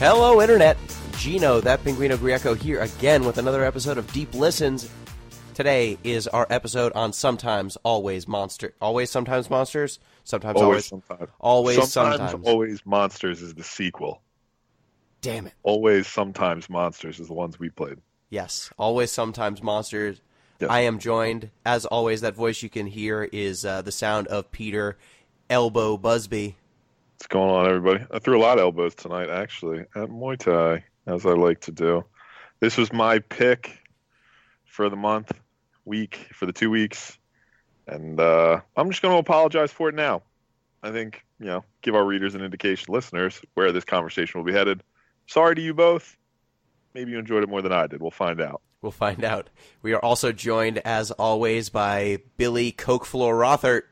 Hello, Internet. Gino, that Pinguino Grieco here again with another episode of Deep Listens. Today is our episode on Sometimes, Always Monster. Always, Sometimes Monsters? Sometimes, always. Sometimes. Always, sometimes. Always Monsters is the sequel. Damn it. Always, Sometimes Monsters is the ones we played. Yes, Always, Sometimes Monsters. Yes. I am joined, as always, that voice you can hear is the sound of Peter Elbow Busby. What's going on, everybody? I threw a lot of elbows tonight, actually, at Muay Thai, as I like to do. This was my pick for the month, week, for the 2 weeks, and I'm just going to apologize for it now. I think, give our readers an indication, listeners, where this conversation will be headed. Sorry to you both. Maybe you enjoyed it more than I did. We'll find out. We'll find out. We are also joined, as always, by Billy Coke Floor Rothert.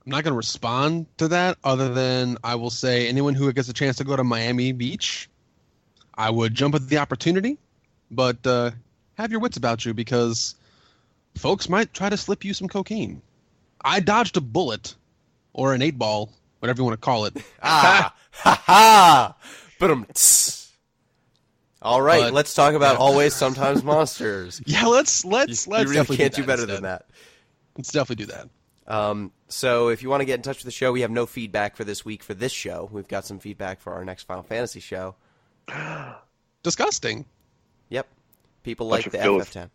I'm not going to respond to that other than I will say anyone who gets a chance to go to Miami Beach, I would jump at the opportunity, but have your wits about you because folks might try to slip you some cocaine. I dodged a bullet or an 8-ball, whatever you want to call it. Ha ha! All right, let's talk about Always Sometimes Monsters. Yeah, let's you definitely really can't do better instead. than that. Let's definitely do that. So if you want to get in touch with the show, we have no feedback for this week for this show. We've got some feedback for our next Final Fantasy show. Disgusting. Yep. People like the FF10.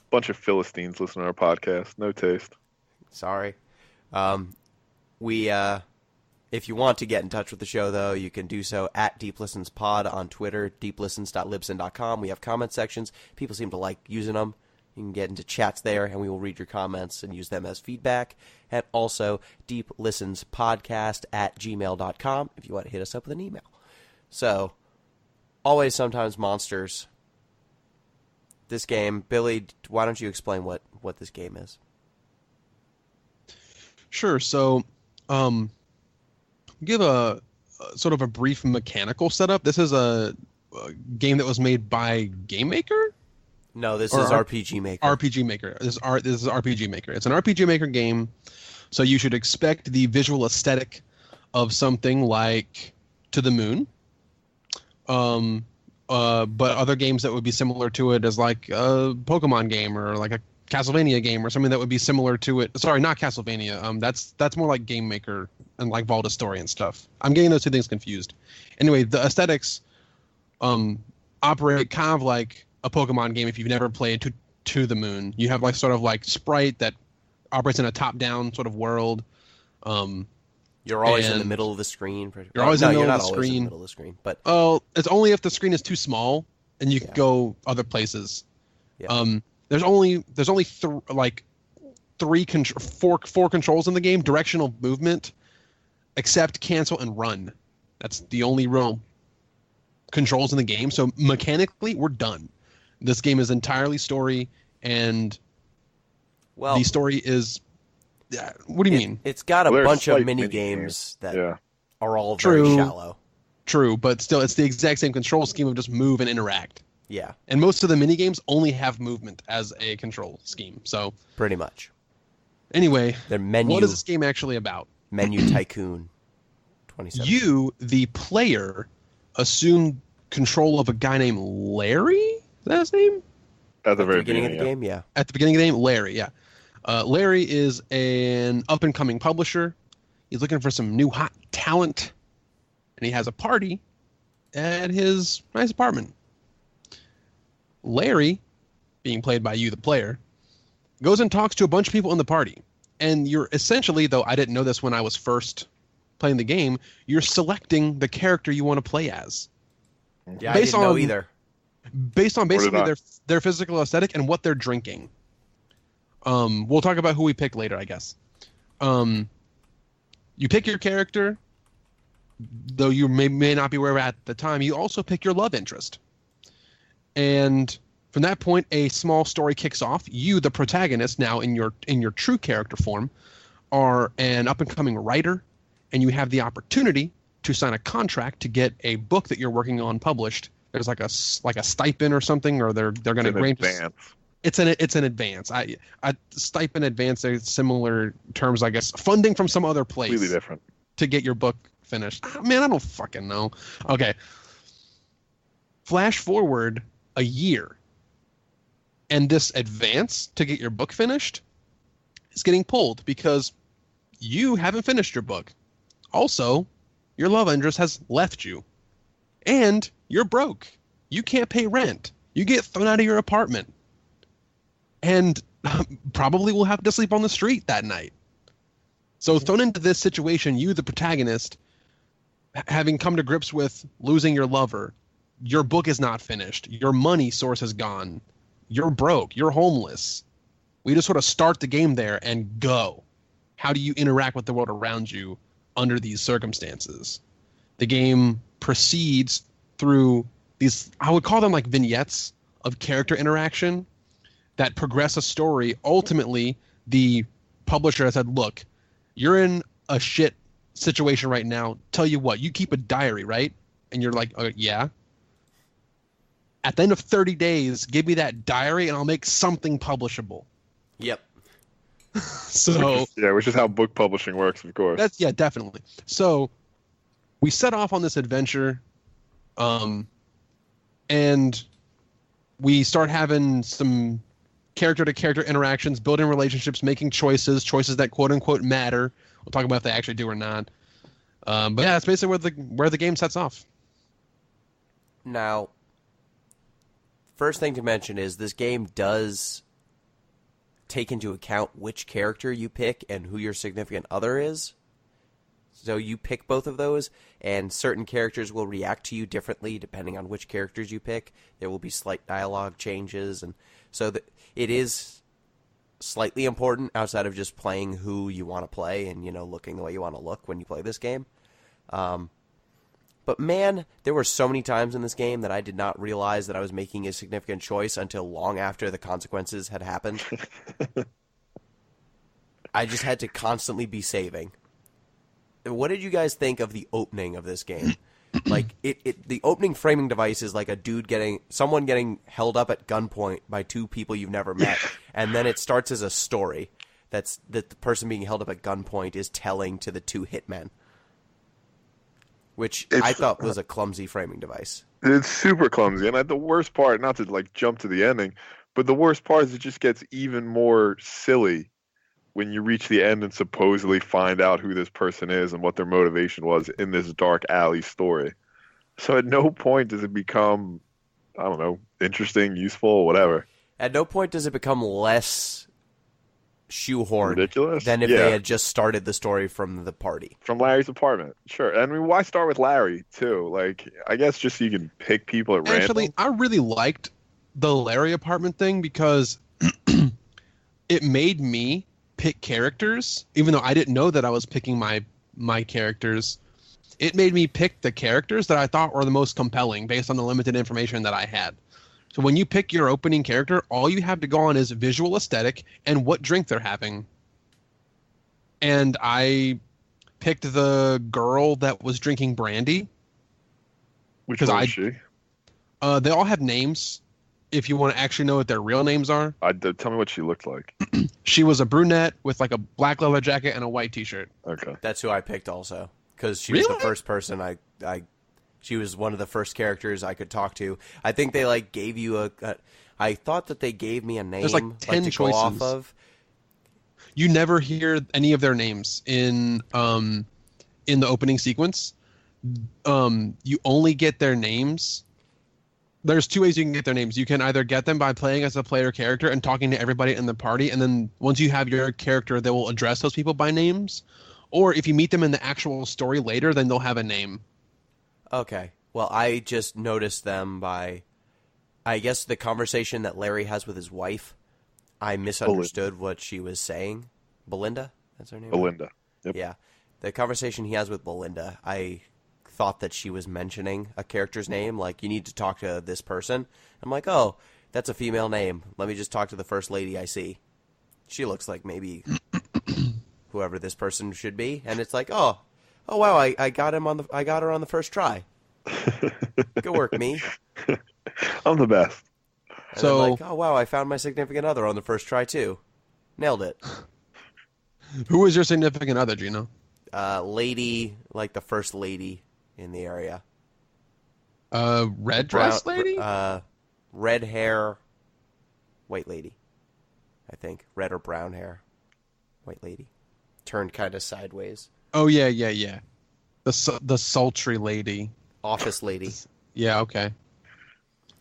Bunch of Philistines listen to our podcast. No taste. Sorry. If you want to get in touch with the show, though, you can do so at DeepListensPod on Twitter, deeplistens.libsyn.com. We have comment sections. People seem to like using them. You can get into chats there, and we will read your comments and use them as feedback. And also, deeplistenspodcast@gmail.com if you want to hit us up with an email. So, Always Sometimes Monsters. This game, Billy, why don't you explain what this game is? Sure. So, give a sort of a brief mechanical setup. This is a game that was made by Game Maker? No, this is RPG Maker. RPG Maker. This is RPG Maker. It's an RPG Maker game, so you should expect the visual aesthetic of something like To the Moon. But other games that would be similar to it is like a Pokemon game or like a Castlevania game or something that would be similar to it. Sorry, not Castlevania. That's more like Game Maker and like Vault Story and stuff. I'm getting those two things confused. Anyway, the aesthetics operate kind of like a Pokemon game if you've never played to the Moon. You have like sort of like sprite that operates in a top-down sort of world. You're always in the middle of the screen. You're always in the middle of the screen. screen. In the middle of the screen, but it's only if the screen is too small and you can go other places. Yeah. There's only four controls in the game: directional movement, accept, cancel, and run. That's the only real controls in the game. So mechanically, we're done. This game is entirely story, and the story is. What do you mean? It's got a bunch of mini games that are all very shallow. True, but still, it's the exact same control scheme of just move and interact. Yeah. And most of the mini games only have movement as a control scheme. So pretty much. Anyway, what is this game actually about? Menu Tycoon 27. You, the player, assume control of a guy named Larry? Is that his name? At the very beginning of the game, yeah. At the beginning of the game, Larry, yeah. Larry is an up-and-coming publisher. He's looking for some new hot talent, and he has a party at his nice apartment. Larry, being played by you, the player, goes and talks to a bunch of people in the party. And you're essentially, though I didn't know this when I was first playing the game, you're selecting the character you want to play as. Yeah, I didn't know either. Based on basically their physical aesthetic and what they're drinking. We'll talk about who we pick later, I guess. You pick your character, though you may not be aware at the time. You also pick your love interest. And from that point, a small story kicks off. You, the protagonist, now in your true character form, are an up-and-coming writer, and you have the opportunity to sign a contract to get a book that you're working on published. There's like a stipend or something, or they're going to grant. It's an advance. I stipend advance are similar terms, I guess. Funding from some other place. Completely different. To get your book finished? Man, I don't fucking know. Okay. Flash forward a year, and this advance to get your book finished is getting pulled because you haven't finished your book. Also, your love interest has left you, and you're broke. You can't pay rent. You get thrown out of your apartment, and probably will have to sleep on the street that night. So thrown into this situation, you, the protagonist, having come to grips with losing your lover, your book is not finished, your money source is gone, you're broke, you're homeless. We just sort of start the game there and go. How do you interact with the world around you under these circumstances? The game proceeds through these, I would call them like vignettes of character interaction that progress a story. Ultimately, the publisher has said, look, you're in a shit situation right now. Tell you what, you keep a diary, right? And you're like, yeah. At the end of 30 days, give me that diary and I'll make something publishable. Yep. So which is how book publishing works, of course. That's definitely. So we set off on this adventure, and we start having some character-to-character interactions, building relationships, making choices that quote-unquote matter. We'll talk about if they actually do or not. But yeah, that's basically where the game sets off. Now, first thing to mention is this game does take into account which character you pick and who your significant other is. So you pick both of those, and certain characters will react to you differently depending on which characters you pick. There will be slight dialogue changes, and so it is slightly important outside of just playing who you want to play and, looking the way you want to look when you play this game. But man, there were so many times in this game that I did not realize that I was making a significant choice until long after the consequences had happened. I just had to constantly be saving. What did you guys think of the opening of this game? Like, the opening framing device is like a dude someone getting held up at gunpoint by two people you've never met, and then it starts as a story that the person being held up at gunpoint is telling to the two hitmen. Which I thought was a clumsy framing device. It's super clumsy, and the worst part, not to jump to the ending, but the worst part is it just gets even more silly when you reach the end and supposedly find out who this person is and what their motivation was in this dark alley story. So at no point does it become, I don't know, interesting, useful, whatever. At no point does it become less shoehorned ridiculous than if they had just started the story from the party. From Larry's apartment. Sure. I mean, why start with Larry, too? I guess just so you can pick people at random. Actually, I really liked the Larry apartment thing because it made me pick characters, even though I didn't know that I was picking my characters. It made me pick the characters that I thought were the most compelling based on the limited information that I had. So when you pick your opening character, all you have to go on is visual aesthetic and what drink they're having. And I picked the girl that was drinking brandy. Which one is she? They all have names. If you want to actually know what their real names are. Tell me what she looked like. She was a brunette with a black leather jacket and a white t-shirt. Okay. That's who I picked also. Because she was the first person she was one of the first characters I could talk to. I think they gave you I thought that they gave me a name. There's 10 to choices. Go off of. You never hear any of their names in the opening sequence. You only get their names. There's two ways you can get their names. You can either get them by playing as a player character and talking to everybody in the party, and then once you have your character, they will address those people by names. Or if you meet them in the actual story later, then they'll have a name. Okay. Well, I just noticed them by, I guess, the conversation that Larry has with his wife. I misunderstood what she was saying. Belinda? That's her name? Belinda. Yep. Yeah. The conversation he has with Belinda, I thought that she was mentioning a character's name, like, you need to talk to this person. I'm like, oh, that's a female name. Let me just talk to the first lady I see. She looks like maybe whoever this person should be. And it's like, oh wow, I got her on the first try. Good work, me. I'm the best. And so, oh wow, I found my significant other on the first try too. Nailed it. Who was your significant other, Gino? lady, like the first lady in the area. Red dress lady? Red hair, white lady. I think. Red or brown hair, white lady. Turned kind of sideways. Oh, yeah. The sultry lady. Office lady. Yeah, okay.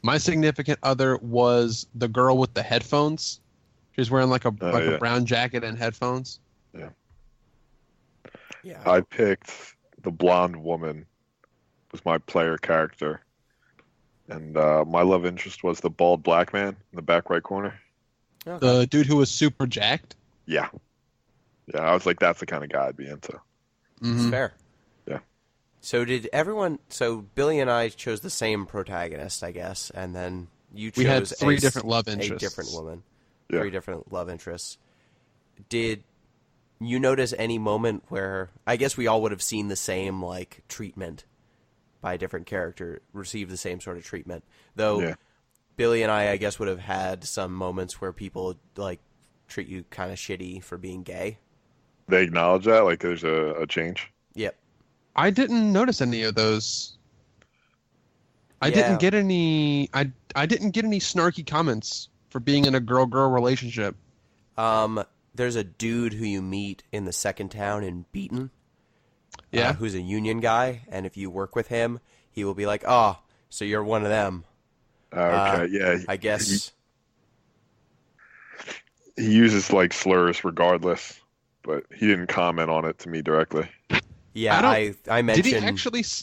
My significant other was the girl with the headphones. She was wearing like a brown jacket and headphones. Yeah. I picked the blonde woman was my player character. And my love interest was the bald black man in the back right corner. Okay. The dude who was super jacked? Yeah. Yeah, I was like, that's the kind of guy I'd be into. That's fair. Yeah. So Billy and I chose the same protagonist, I guess, and then you chose we had three different love interests. A different woman. Yeah. 3 different love interests. Did you notice any moment where, I guess we all would have seen the same, like, treatment by a different character, receive the same sort of treatment. Though Billy and I guess, would have had some moments where people, like, treat you kind of shitty for being gay. They acknowledge that? Like, there's a change? Yep. I didn't notice any of those. I didn't get any snarky comments for being in a girl-girl relationship. There's a dude who you meet in the second town in Beaton. Yeah. Who's a union guy, and if you work with him, he will be like, "Oh, so you're one of them." Okay, yeah. I guess he uses like slurs regardless, but he didn't comment on it to me directly. Yeah, I mentioned.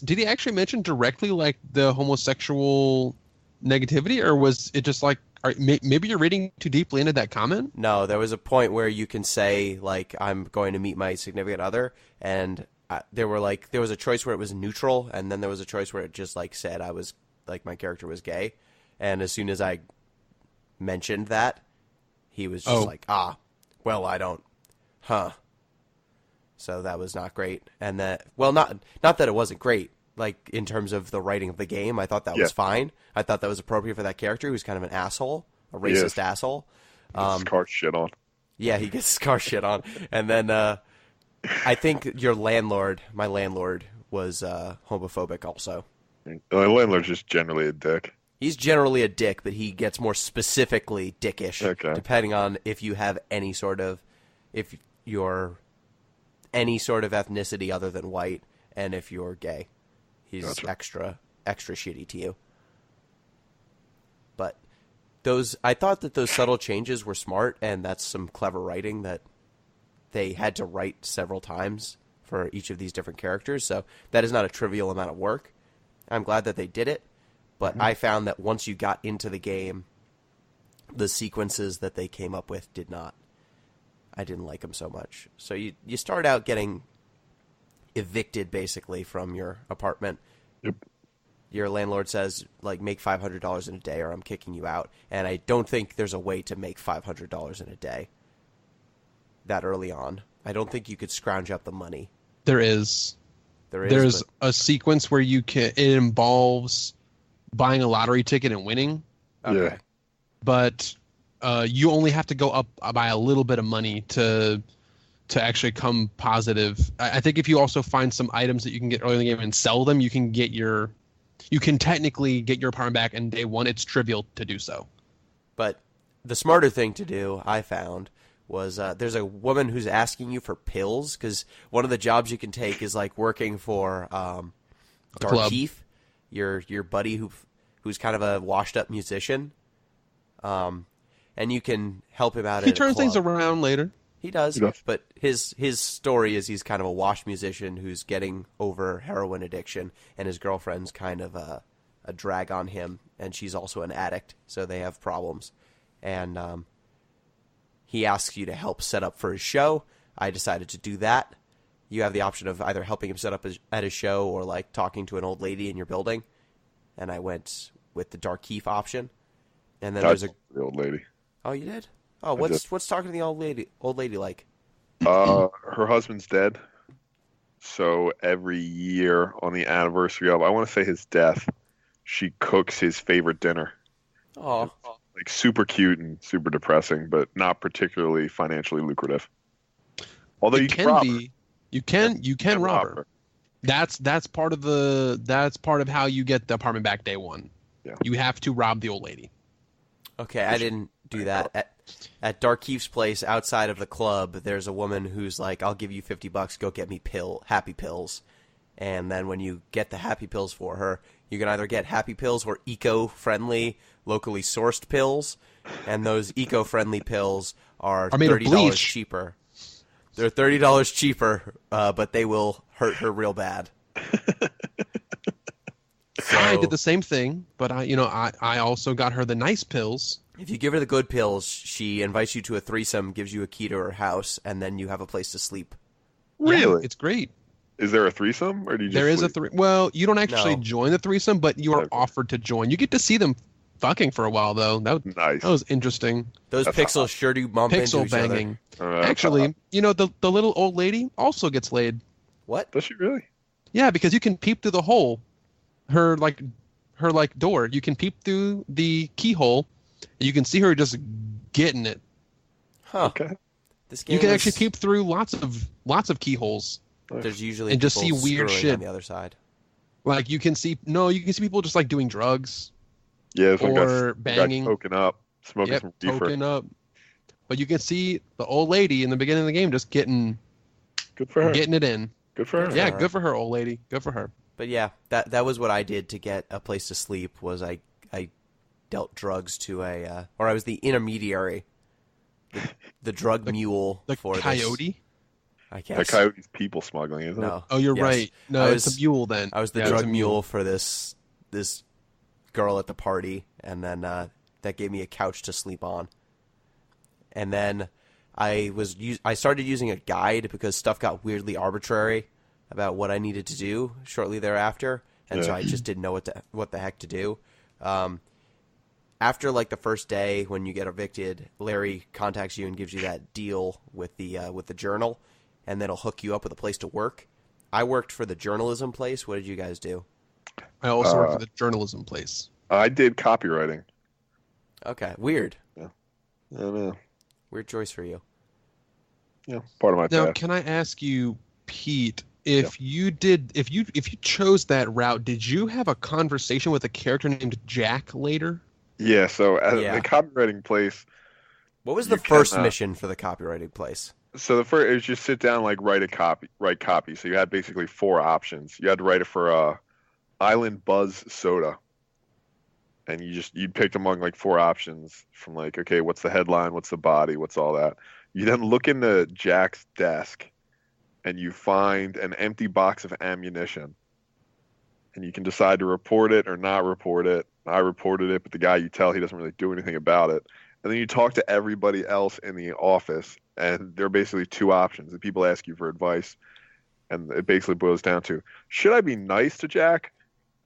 Did he actually mention directly like the homosexual negativity, or was it just like maybe you're reading too deeply into that comment? No, there was a point where you can say like, "I'm going to meet my significant other," and there was a choice where it was neutral, and then there was a choice where it just like said I was like my character was gay, and as soon as I mentioned that, he was just like, well, I don't, so that was not great, and that not that it wasn't great, like in terms of the writing of the game, I thought that was fine. I thought that was appropriate for that character who's kind of an asshole, a racist asshole. Gets his car shit on. Yeah, he gets his car shit on, and then. I think my landlord, was homophobic also. The landlord's just generally a dick. He's generally a dick, but he gets more specifically dickish, depending on if you're any sort of ethnicity other than white, and if you're gay. He's extra shitty to you. But I thought that those subtle changes were smart, and that's some clever writing that they had to write several times for each of these different characters, so that is not a trivial amount of work. I'm glad that they did it, but I found that once you got into the game, the sequences that they came up with I didn't like them so much. So you start out getting evicted, basically, from your apartment. Yep. Your landlord says, like, make $500 in a day or I'm kicking you out, and I don't think there's a way to make $500 in a day that early on. I don't think you could scrounge up the money. There's a sequence where it involves buying a lottery ticket and winning. Okay. Yeah. But you only have to go up by a little bit of money to actually come positive. I think if you also find some items that you can get early in the game and sell them, you can technically get your apartment back in day one. It's trivial to do so. But the smarter thing to do, I found, was there's a woman who's asking you for pills, because one of the jobs you can take is like working for Darkeith, your buddy who's kind of a washed up musician, and you can help him out. He turns things around later. He does, but his story is he's kind of a washed musician who's getting over heroin addiction, and his girlfriend's kind of a drag on him, and she's also an addict, so they have problems, and he asks you to help set up for his show. I decided to do that. You have the option of either helping him set up at his show or like talking to an old lady in your building. And I went with the Darkeith option. And then there's the old lady. Oh, you did? Oh, what's talking to the old lady like? Her husband's dead. So every year on the anniversary of, I want to say his death, she cooks his favorite dinner. Oh. Like super cute and super depressing, but not particularly financially lucrative. Although you You can rob her. That's part of how you get the apartment back day one. Yeah. You have to rob the old lady. Okay, I didn't do that. At Darkeef's place outside of the club, there's a woman who's like, I'll give you $50, go get me happy pills. And then when you get the happy pills for her, you can either get happy pills or eco-friendly, locally sourced pills. And those eco-friendly pills are made of $30 bleach. cheaper. They're $30 cheaper, but they will hurt her real bad. So, I did the same thing, but I also got her the nice pills. if you give her the good pills, she invites you to a threesome, gives you a key to her house, and then you have a place to sleep. Really? Yeah, it's great. Is there a threesome, or do you just There is sleep? Well, you don't actually No. join the threesome, but you are Okay. offered to join. You get to see them fucking for a while, though. Nice. That was interesting. Those That's pixels hot. sure do bump into Pixel each banging. other. Actually, the little old lady also gets laid. What? Does she really? Yeah, because you can peep through the hole, her door. You can peep through the keyhole, and you can see her just getting it. Huh. Okay. This game You can is- actually peep through lots of keyholes. There's usually and just people see weird screwing shit. on the other side. Like you can see people just like doing drugs, Yeah, this one or got banging. poking up, smoking some reefer. token up. But you can see the old lady in the beginning of the game just getting Good for her. it in. Good for her. Yeah, her. good for her, old lady. Good for her. But yeah, that was what I did to get a place to sleep. Was I dealt drugs to or I was the intermediary, the drug mule The for coyote. This, I That guess. coyote's people smuggling, isn't it? No. Oh, you're Yes. right. No, I it's was- a mule then. I was the Yeah, it's drug a mule for this girl at the party, and then that gave me a couch to sleep on. And then I started using a guide because stuff got weirdly arbitrary about what I needed to do shortly thereafter, and so Yeah. I just didn't know what the heck to do. After like the first day when you get evicted, Larry contacts you and gives you that deal with the journal, and then he'll hook you up with a place to work. I worked for the journalism place. What did you guys do? I also work for the journalism place. I did copywriting. Okay, weird. I don't know. Weird choice for you. Yeah, part of my Now, path. can I ask you, Pete, if you chose that route, did you have a conversation with a character named Jack later? Yeah, so at Yeah. the copywriting place, What was the You first can, mission for the copywriting place? so the first is just sit down, like write copy. So you had basically 4 options. You had to write it for Island Buzz Soda, and you'd pick among like 4 options from like, okay, what's the headline, what's the body, what's all that. You then look into Jack's desk, and you find an empty box of ammunition, and you can decide to report it or not report it. I reported it, but the guy, you tell he doesn't really do anything about it. And then you talk to everybody else in the office, and there are basically 2 options. And people ask you for advice, and it basically boils down to, should I be nice to Jack?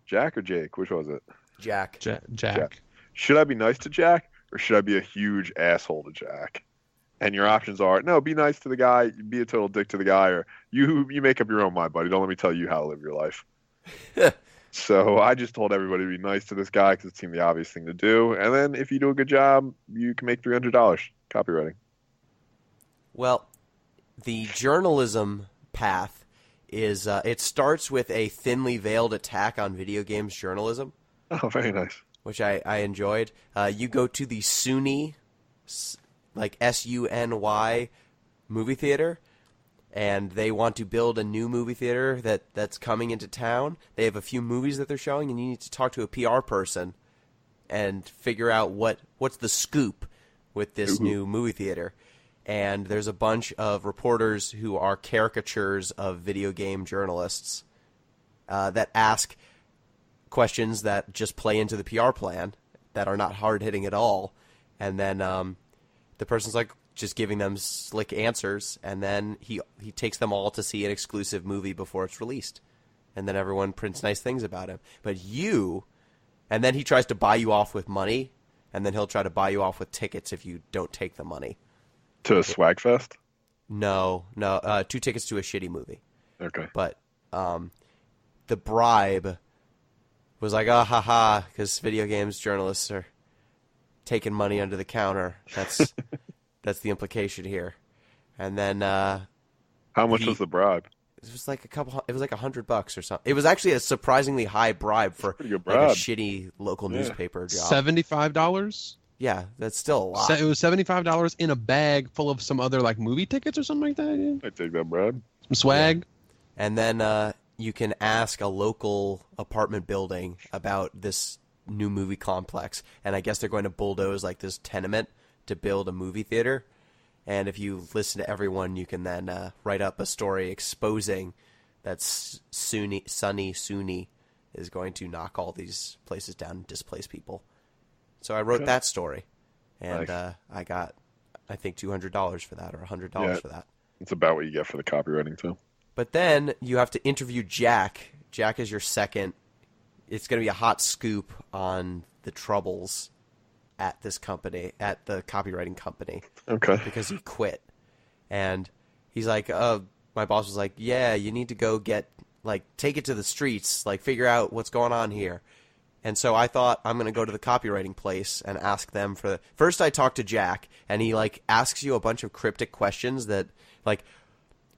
Jack or Jake? Which was it? Jack. Jack. Should I be nice to Jack, or should I be a huge asshole to Jack? And your options are, no, be nice to the guy, be a total dick to the guy, or you make up your own mind, buddy. Don't let me tell you how to live your life. So I just told everybody to be nice to this guy because it seemed the obvious thing to do. And then if you do a good job, you can make $300 copywriting. Well, the journalism path is it starts with a thinly veiled attack on video games journalism, Oh, very nice. which I enjoyed. You go to the SUNY, like SUNY, movie theater, and they want to build a new movie theater that's coming into town. They have a few movies that they're showing, and you need to talk to a PR person and figure out what's the scoop with this new movie theater. And there's a bunch of reporters who are caricatures of video game journalists that ask questions that just play into the PR plan that are not hard-hitting at all. And then the person's like just giving them slick answers, and then he takes them all to see an exclusive movie before it's released. And then everyone prints nice things about him. And then he tries to buy you off with money, and then he'll try to buy you off with tickets if you don't take the money. To a swag fest? No, 2 tickets to a shitty movie. Okay. But the bribe was like, ah, ha, ha, because video games journalists are taking money under the counter. That's the implication here. And then How much was the bribe? It was like it was like $100 or something. It was actually a surprisingly high bribe for pretty good like a bribe. shitty local newspaper job. $75? Yeah, that's still a lot. It was $75 in a bag full of some other like movie tickets or something like that. Yeah. I take that, Brad. Some swag. Yeah. And then you can ask a local apartment building about this new movie complex, and I guess they're going to bulldoze like this tenement to build a movie theater. And if you listen to everyone, you can then write up a story exposing that Sunni is going to knock all these places down and displace people. So I wrote that story, and Nice. I got, I think, $200 for that or $100 for that. It's about what you get for the copywriting too. But then you have to interview Jack. Jack is your second. It's going to be a hot scoop on the troubles at this company, at the copywriting company. Okay. Because he quit. And he's like, my boss was like, yeah, you need to go take it to the streets, like figure out what's going on here. And so I thought, I'm going to go to the copywriting place and ask them for first I talked to Jack, and he like asks you a bunch of cryptic questions that like,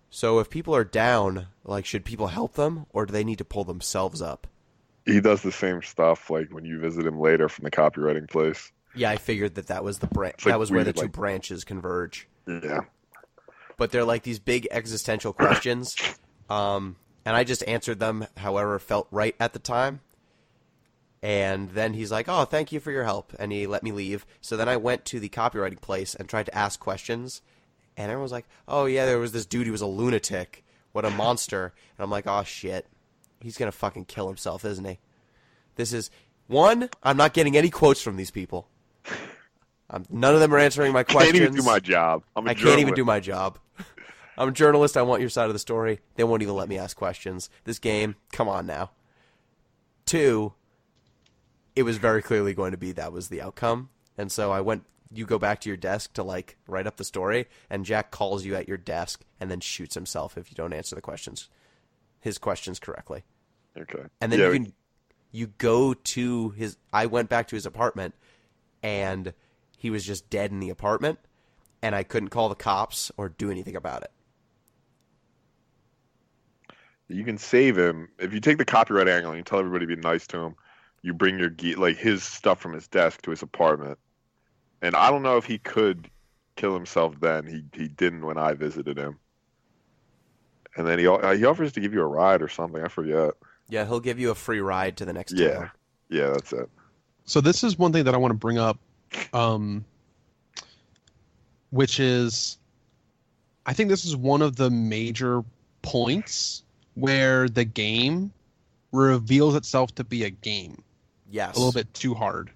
so if people are down, like should people help them or do they need to pull themselves up? He does the same stuff like when you visit him later from the copywriting place. Yeah, I figured that was the Like that was where the weird, two like- branches converge. Yeah. But they're like these big existential questions, and I just answered them however felt right at the time. And then he's like, "Oh, thank you for your help," and he let me leave. So then I went to the copywriting place and tried to ask questions, and everyone was like, "Oh yeah, there was this dude. He was a lunatic. What a monster!" And I'm like, "Oh shit, he's gonna fucking kill himself, isn't he?" This is one. I'm not getting any quotes from these people. None of them are answering my questions. I can't even do my job. I can't even do my job. I'm a journalist. I want your side of the story. They won't even let me ask questions. This game, come on now. 2, it was very clearly going to be that was the outcome. And so you go back to your desk to like write up the story, and Jack calls you at your desk and then shoots himself if you don't answer his questions correctly. Okay. And then you go to I went back to his apartment, and he was just dead in the apartment, and I couldn't call the cops or do anything about it. You can save him if you take the copyright angle and you tell everybody to be nice to him. You bring your his stuff from his desk to his apartment, and I don't know if he could kill himself then. He didn't when I visited him, and then he offers to give you a ride or something. I forget. Yeah, he'll give you a free ride to the next town. Yeah, that's it. So this is one thing that I want to bring up, which is, I think this is one of the major points where the game reveals itself to be a game. Yes. A little bit too hard.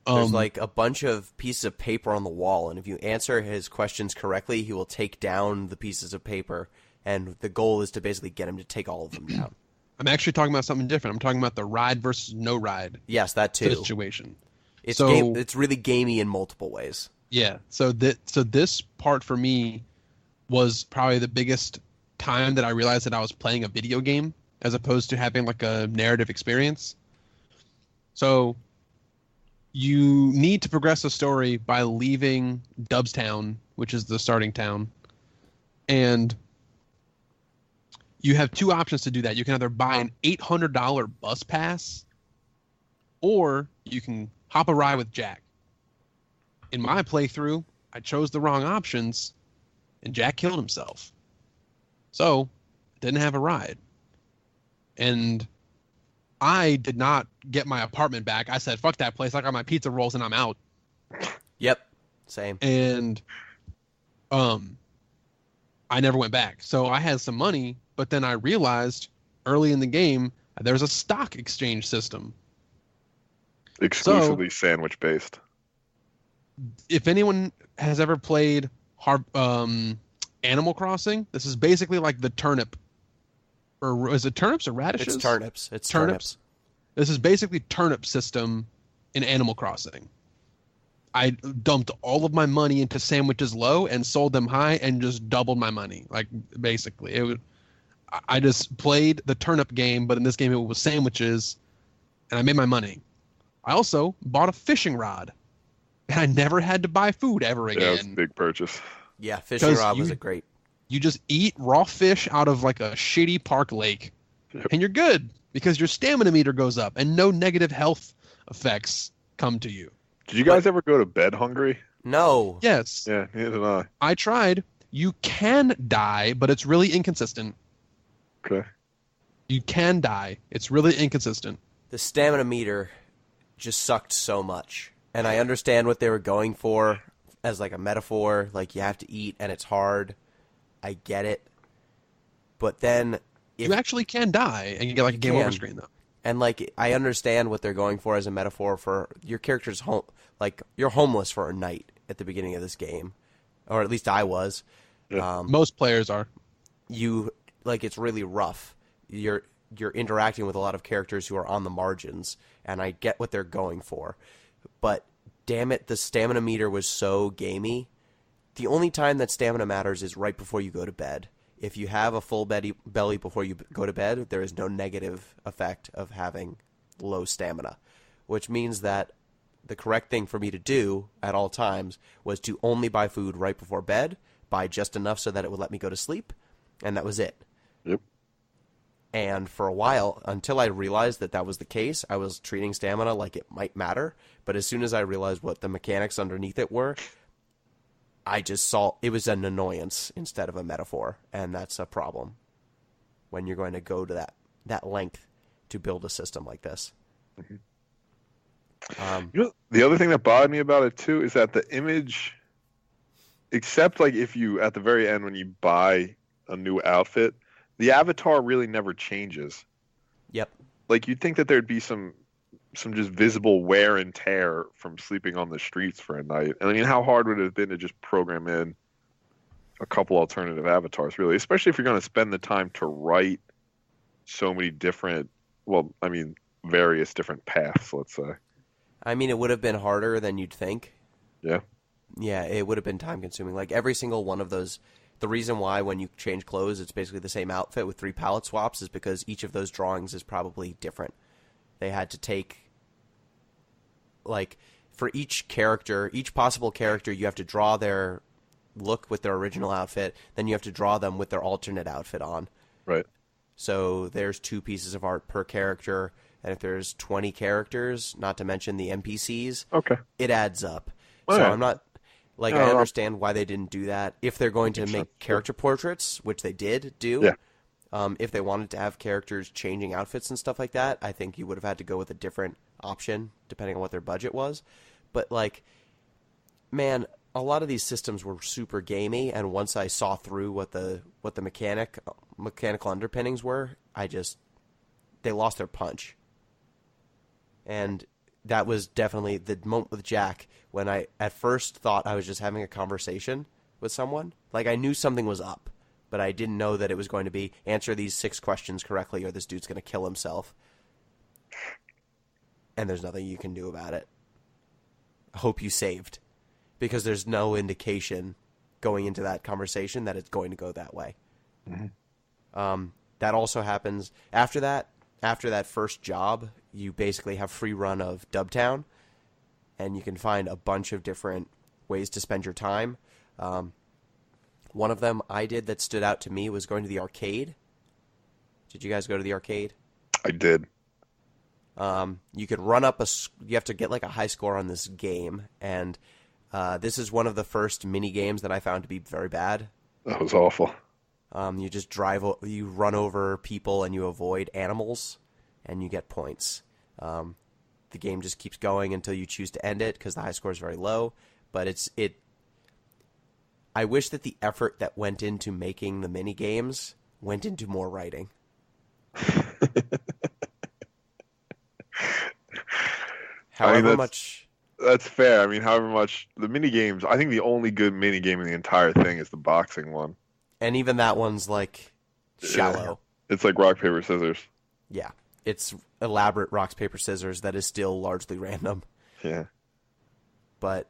There's like a bunch of pieces of paper on the wall, and if you answer his questions correctly, he will take down the pieces of paper, and the goal is to basically get him to take all of them down. I'm actually talking about something different. I'm talking about the ride versus no ride Yes, that too. situation. It's really gamey in multiple ways. Yeah. So this part for me was probably the biggest time that I realized that I was playing a video game as opposed to having like a narrative experience. So you need to progress the story by leaving Dubstown, which is the starting town, and you have two options to do that. You can either buy an $800 bus pass, or you can hop a ride with Jack. In my playthrough, I chose the wrong options, and Jack killed himself. So, didn't have a ride. And I did not get my apartment back. I said, fuck that place. I got my pizza rolls and I'm out. Yep. Same. And I never went back. So I had some money, but then I realized early in the game there's a stock exchange system. Exclusively sandwich based. If anyone has ever played Animal Crossing, this is basically like the turnip. Or is it turnips or radishes? It's turnips. It's turnips. This is basically turnip system in Animal Crossing. I dumped all of my money into sandwiches low and sold them high and just doubled my money. Like basically, I just played the turnip game, but in this game it was sandwiches, and I made my money. I also bought a fishing rod, and I never had to buy food ever again. Yeah, it was a big purchase. Yeah, fishing rod was a great. You just eat raw fish out of like a shitty park lake, and you're good because your stamina meter goes up and no negative health effects come to you. Did you guys ever go to bed hungry? No. Yes. Yeah, neither did I. I tried. You can die, but it's really inconsistent. Okay. You can die. It's really inconsistent. The stamina meter just sucked so much. And I understand what they were going for as like a metaphor. Like, you have to eat and it's hard. I get it. But then... You actually can die and you get like a game over screen, though. And like, I understand what they're going for as a metaphor for your character's home. Like, you're homeless for a night at the beginning of this game. Or at least I was. Yeah. Most players are. Like, it's really rough. You're interacting with a lot of characters who are on the margins, and I get what they're going for. But damn it, the stamina meter was so gamey. The only time that stamina matters is right before you go to bed. If you have a full belly before you go to bed, there is no negative effect of having low stamina, which means that the correct thing for me to do at all times was to only buy food right before bed, buy just enough so that it would let me go to sleep, and that was it. Yep. And for a while, until I realized that that was the case, I was treating stamina like it might matter. But as soon as I realized what the mechanics underneath it were, I just saw it was an annoyance instead of a metaphor. And that's a problem when you're going to go to that length to build a system like this. Mm-hmm. The other thing that bothered me about it, too, is that the image, except like if you, at the very end, when you buy a new outfit, the avatar really never changes. Yep. Like, you'd think that there'd be some just visible wear and tear from sleeping on the streets for a night. And I mean, how hard would it have been to just program in a couple alternative avatars, really? Especially if you're going to spend the time to write so many different, various different paths, let's say. I mean, it would have been harder than you'd think. Yeah. Yeah, it would have been time consuming. Like, every single one of those... The reason why when you change clothes, it's basically the same outfit with 3 palette swaps is because each of those drawings is probably different. They had to take, like, for each character, each possible character, you have to draw their look with their original outfit, then you have to draw them with their alternate outfit on. Right. So there's 2 pieces of art per character, and if there's 20 characters, not to mention the NPCs, okay, it adds up. All so right. I'm not... Like, I understand why they didn't do that. If they're going to make character portraits, which they did do, yeah. If they wanted to have characters changing outfits and stuff like that, I think you would have had to go with a different option, depending on what their budget was. But, like, man, a lot of these systems were super gamey, and once I saw through what the mechanical underpinnings were, they lost their punch. And that was definitely the moment with Jack when I at first thought I was just having a conversation with someone. Like, I knew something was up, but I didn't know that it was going to be answer these 6 questions correctly or this dude's going to kill himself. And there's nothing you can do about it. I hope you saved, because there's no indication going into that conversation that it's going to go that way. Mm-hmm. That also happens after that. After that first job, you basically have free run of Dubtown, and you can find a bunch of different ways to spend your time. One of them I did that stood out to me was going to the arcade. Did you guys go to the arcade? I did. You could run up you have to get like a high score on this game, and this is one of the first mini games that I found to be very bad. That was awful. You just you run over people and you avoid animals, and you get points. The game just keeps going until you choose to end it because the high score is very low. But I wish that the effort that went into making the mini games went into more writing. However much. That's fair. I mean, however much the mini games. I think the only good mini game in the entire thing is the boxing one. And even that one's like shallow. It's like rock, paper, scissors. Yeah. It's elaborate rock, paper, scissors that is still largely random. Yeah. But,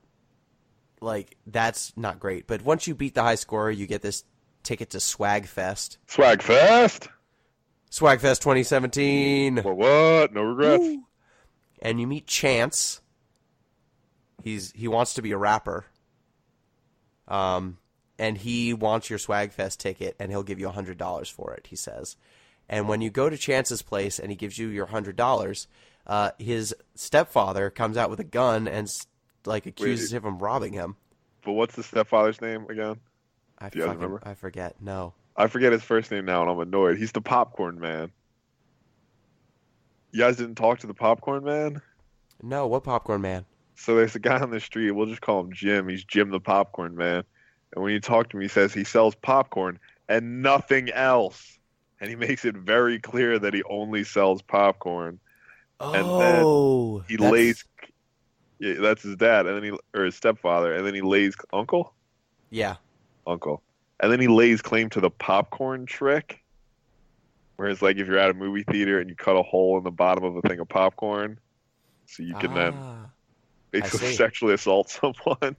like, that's not great. But once you beat the high score, you get this ticket to Swagfest. Swagfest? Swagfest 2017. What? No regrets. Woo. And you meet Chance. He wants to be a rapper. and he wants your Swagfest ticket, and he'll give you $100 for it, he says. And when you go to Chance's place and he gives you your $100, his stepfather comes out with a gun and accuses him of robbing him. But what's the stepfather's name again? Do you guys remember? I forget. No. I forget his first name now, and I'm annoyed. He's the popcorn man. You guys didn't talk to the popcorn man? No, what popcorn man? So there's a guy on the street. We'll just call him Jim. He's Jim the popcorn man. And when you talk to him, he says he sells popcorn and nothing else. And he makes it very clear that he only sells popcorn. Oh, and then he lays. Yeah, that's his dad, and then or his stepfather, and then he lays uncle. Yeah, uncle, and then he lays claim to the popcorn trick. Whereas, like, if you're at a movie theater and you cut a hole in the bottom of a thing of popcorn, so you can then basically sexually assault someone.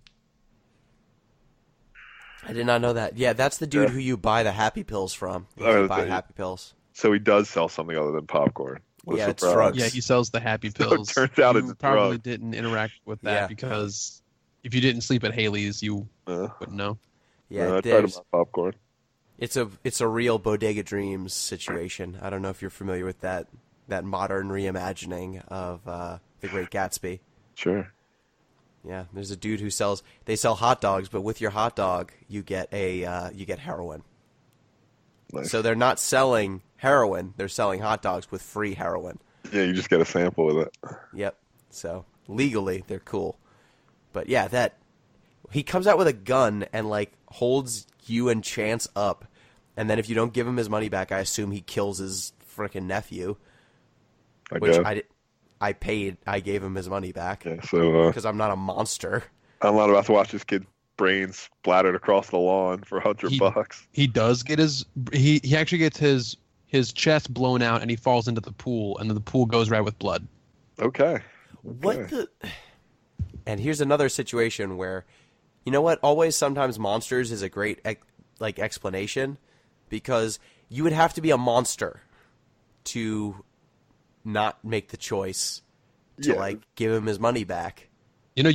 I did not know that. Yeah, that's the dude who you buy the Happy Pills from. You buy Happy Pills. So he does sell something other than popcorn. Yeah, it's drugs. Yeah, he sells the Happy Pills. So it turns out you probably didn't interact with that because if you didn't sleep at Haley's, you wouldn't know. Yeah, I tried to buy popcorn. It's a real Bodega Dreams situation. I don't know if you're familiar with that modern reimagining of The Great Gatsby. Sure. Yeah, there's a dude who sell hot dogs, but with your hot dog you get heroin. Nice. So they're not selling heroin, they're selling hot dogs with free heroin. Yeah, you just get a sample with it. Yep. So legally they're cool. But yeah, that he comes out with a gun and holds you and Chance up, and then if you don't give him his money back, I assume he kills his frickin' nephew. I gave him his money back. Yeah, so because I'm not a monster. I'm not about to watch this kid's brains splattered across the lawn for $100. He does get he actually gets his chest blown out and he falls into the pool, and then the pool goes red with blood. Okay. And here's another situation where, you know what? Always Sometimes Monsters is a great explanation, because you would have to be a monster to not make the choice to give him his money back. You know,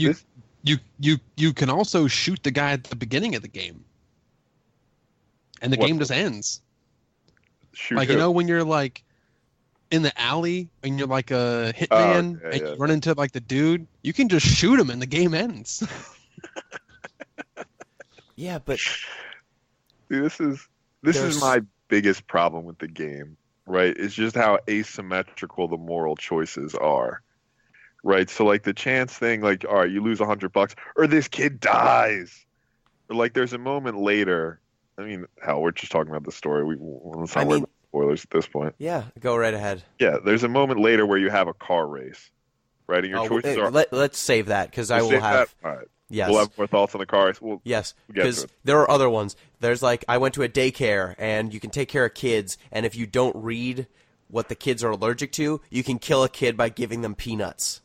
you can also shoot the guy at the beginning of the game, and the game just ends. Shoot him. You know, when you're in the alley and you're like a hitman and you run into the dude, you can just shoot him and the game ends. Yeah, but dude, this is my biggest problem with the game, right? It's just how asymmetrical the moral choices are. Right, so the Chance thing, all right, you lose $100, or this kid dies, or there's a moment later. I mean, hell, we're just talking about the story. Let's not worry about spoilers at this point. Yeah, go right ahead. Yeah, there's a moment later where you have a car race, right? And your choices are. Let's save that because I will have. All right. Yes. We'll have more thoughts on the car race. Yes, because there are other ones. There's I went to a daycare and you can take care of kids, and if you don't read what the kids are allergic to, you can kill a kid by giving them peanuts.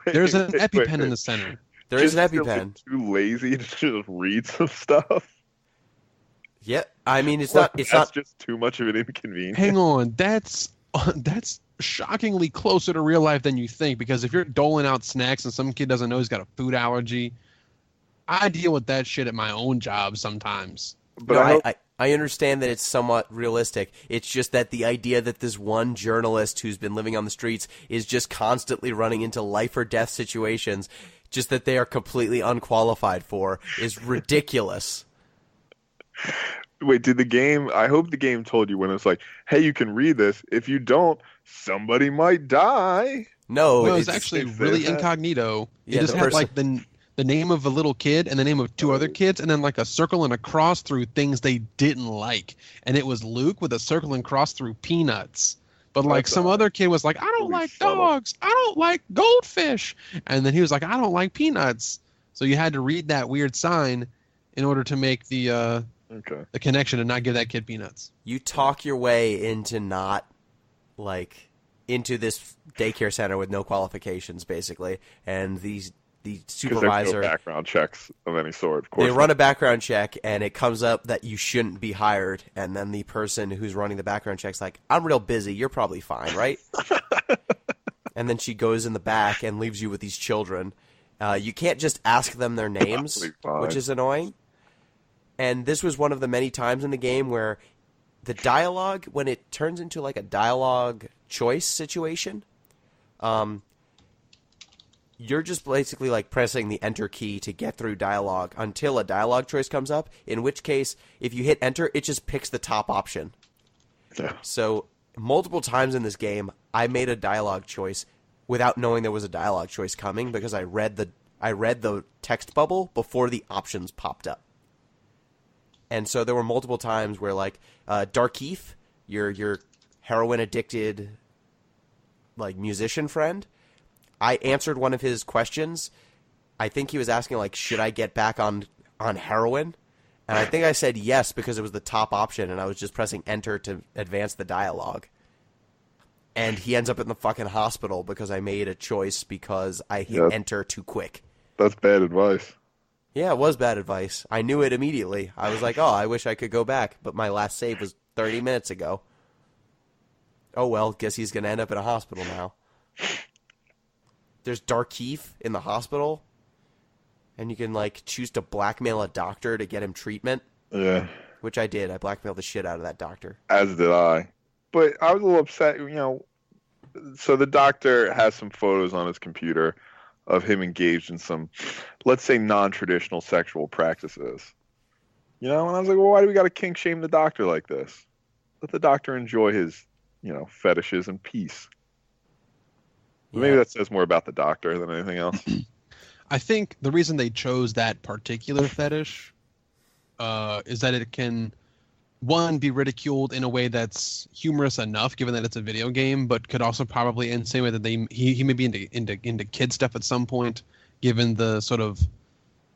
There's an EpiPen in the center. There is an EpiPen. Too lazy to just read some stuff. Yeah, I mean it's not just too much of an inconvenience. Hang on, that's shockingly closer to real life than you think, because if you're doling out snacks and some kid doesn't know he's got a food allergy, I deal with that shit at my own job sometimes. But I understand that it's somewhat realistic. It's just that the idea that this one journalist who's been living on the streets is just constantly running into life or death situations, just that they are completely unqualified for, is ridiculous. Wait, I hope the game told you when it's hey, you can read this. If you don't, somebody might die. No, it's actually really incognito. You just have the name of a little kid and the name of two other kids, and then a circle and a cross through things they didn't like. And it was Luke with a circle and cross through peanuts. But some other kid was I don't like dogs. I don't like goldfish. And then he was I don't like peanuts. So you had to read that weird sign in order to make the connection and not give that kid peanuts. You talk your way into not into this daycare center with no qualifications, basically, and the supervisor. There's no background checks of any sort. Of course, they run a background check, and it comes up that you shouldn't be hired. And then the person who's running the background check's I'm real busy. You're probably fine, right? And then she goes in the back and leaves you with these children. You can't just ask them their names, which is annoying. And this was one of the many times in the game where the dialogue, when it turns into like a dialogue choice situation, you're just basically like pressing the enter key to get through dialogue until a dialogue choice comes up, in which case, if you hit enter, it just picks the top option. Yeah. So multiple times in this game, I made a dialogue choice without knowing there was a dialogue choice coming because I read the text bubble before the options popped up. And so there were multiple times where, like, Darkeith, your heroin-addicted, like, musician friend, I answered one of his questions. I think he was asking, like, should I get back on heroin? And I think I said yes because it was the top option, and I was just pressing enter to advance the dialogue. And he ends up in the fucking hospital because I made a choice because I hit enter too quick. That's bad advice. Yeah, it was bad advice. I knew it immediately. I was like, oh, I wish I could go back, but my last save was 30 minutes ago. Oh, well, guess he's going to end up in a hospital now. There's Darkeith in the hospital, and you can, like, choose to blackmail a doctor to get him treatment. Yeah. Which I did. I blackmailed the shit out of that doctor. As did I. But I was a little upset, so the doctor has some photos on his computer of him engaged in some, let's say, non-traditional sexual practices. And I was like, well, why do we got to kink shame the doctor like this? Let the doctor enjoy his, fetishes in peace. Yeah. Maybe that says more about the doctor than anything else. I think the reason they chose that particular fetish is that it can, one, be ridiculed in a way that's humorous enough, given that it's a video game, but could also probably, in the same way that he may be into kid stuff at some point, given the sort of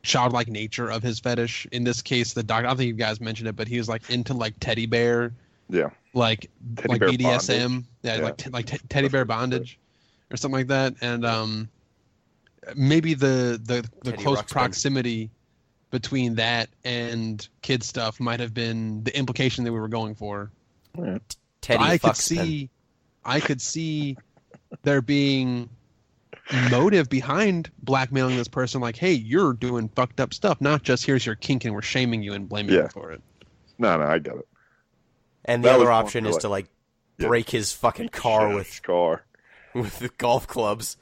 childlike nature of his fetish. In this case, the doctor, I don't think you guys mentioned it, but he was like into like teddy bear, like bear BDSM, bondage. like teddy bear bondage, or something like that, and maybe the close Ruxpin. Proximity between that and kid stuff might have been the implication that we were going for. Teddy I could see there being motive behind blackmailing this person, like, hey, you're doing fucked up stuff, not just here's your kink and we're shaming you and blaming you for it. No, I get it. And the other option is to like break his fucking car with the golf clubs.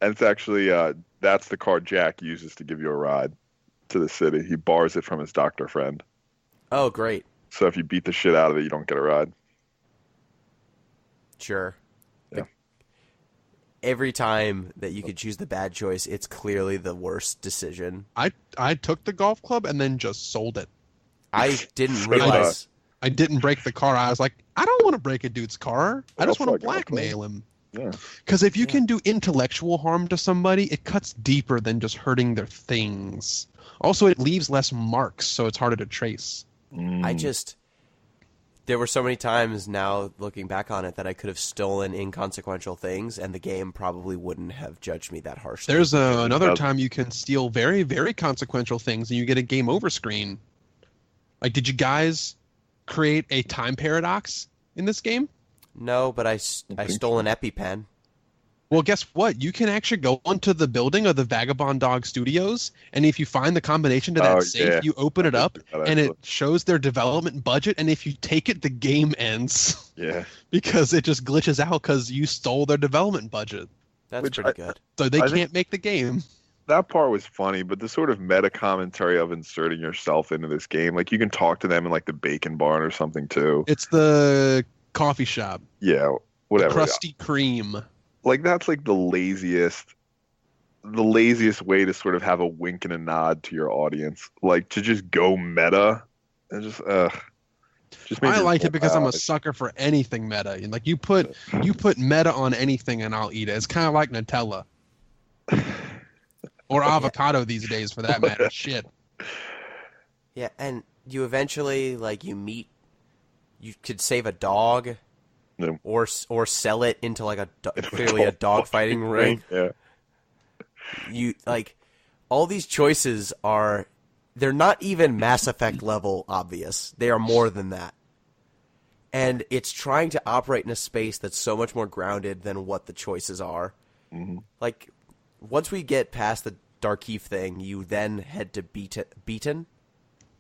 And it's actually that's the car Jack uses to give you a ride to the city. He borrows it from his doctor friend. Oh, great. So if you beat the shit out of it, you don't get a ride. Sure. Yeah. Every time that you could choose the bad choice, it's clearly the worst decision. I took the golf club and then just sold it. I didn't realize. I didn't break the car. I was like, I don't want to break a dude's car. I just want to blackmail him. Yeah. Because if you can do intellectual harm to somebody, it cuts deeper than just hurting their things. Also, it leaves less marks, so it's harder to trace. There were so many times now, looking back on it, that I could have stolen inconsequential things, and the game probably wouldn't have judged me that harshly. There's another time you can steal very, very consequential things, and you get a game over screen. Like, did you guys create a time paradox in this game? No, but I stole an EpiPen. Well, guess what? You can actually go onto the building of the Vagabond Dog Studios, and if you find the combination to that safe, you open it up, and it shows their development budget, and if you take it, the game ends. Yeah. Because it just glitches out because you stole their development budget. That's pretty good. So they can't make the game. That part was funny, but the sort of meta commentary of inserting yourself into this game, like you can talk to them in like the Bacon Barn or something too. It's the coffee shop. Yeah, whatever. The Krusty Kreme. Like that's like the laziest way to sort of have a wink and a nod to your audience, like to just go meta and just I liked it because I'm a sucker for anything meta. And like you put meta on anything and I'll eat it. It's kind of like Nutella or avocado these days, for that matter. Shit. Yeah, and you eventually you could save a dog. No. Or sell it into like clearly a dog fighting ring. Yeah. You like all these choices they're not even Mass Effect level obvious. They are more than that. And it's trying to operate in a space that's so much more grounded than what the choices are. Mm-hmm. Like once we get past the Darkeith thing, you then head to Beaton.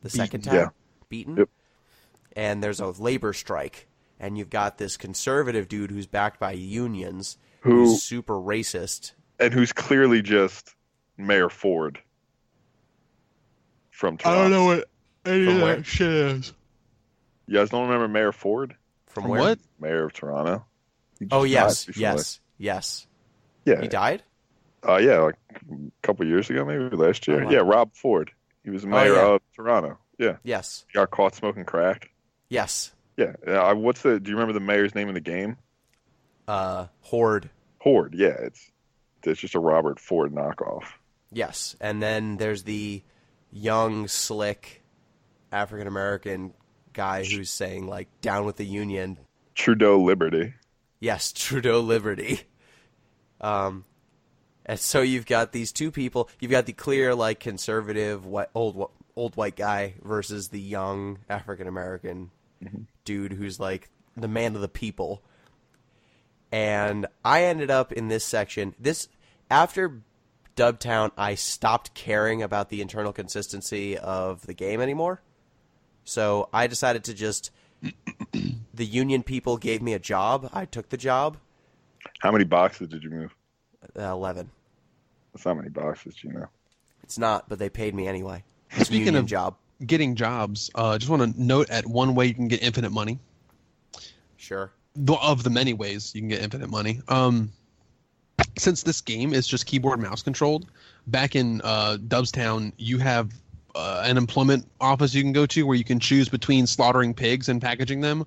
the second Beaten. time. Yeah. Beaten. Yep. And there's a labor strike. And you've got this conservative dude who's backed by unions who's super racist. And who's clearly just Mayor Ford from Toronto. I don't know what any From of where? that shit is. You guys don't remember Mayor Ford? From From where? what? Mayor of Toronto. He just Oh, died yes. recently. Yes. Yeah. He died? Yeah, like a couple years ago, maybe last year. Oh, wow. Yeah, Rob Ford. He was mayor yeah. of Toronto. Yeah. Yes. He got caught smoking crack. Yes. Yeah. Do you remember the mayor's name in the game? Horde. Ford. Yeah, it's just a Robert Ford knockoff. Yes. And then there's the young, slick African-American guy who's saying, like, down with the union. Trudeau Liberty. Yes, Trudeau Liberty. And so you've got these two people. You've got the clear, like, conservative, old white guy versus the young African-American dude who's, like, the man of the people. And I ended up in this section. After Dubtown, I stopped caring about the internal consistency of the game anymore. So I decided to just... The union people gave me a job. I took the job. How many boxes did you move? 11. That's not many boxes, Gino. It's not, but they paid me anyway. It's a Speaking union of job. getting jobs, just want to note at one way you can get infinite money. Sure. Of the many ways you can get infinite money. Since this game is just keyboard mouse controlled, back in Dubstown, you have an employment office you can go to where you can choose between slaughtering pigs and packaging them,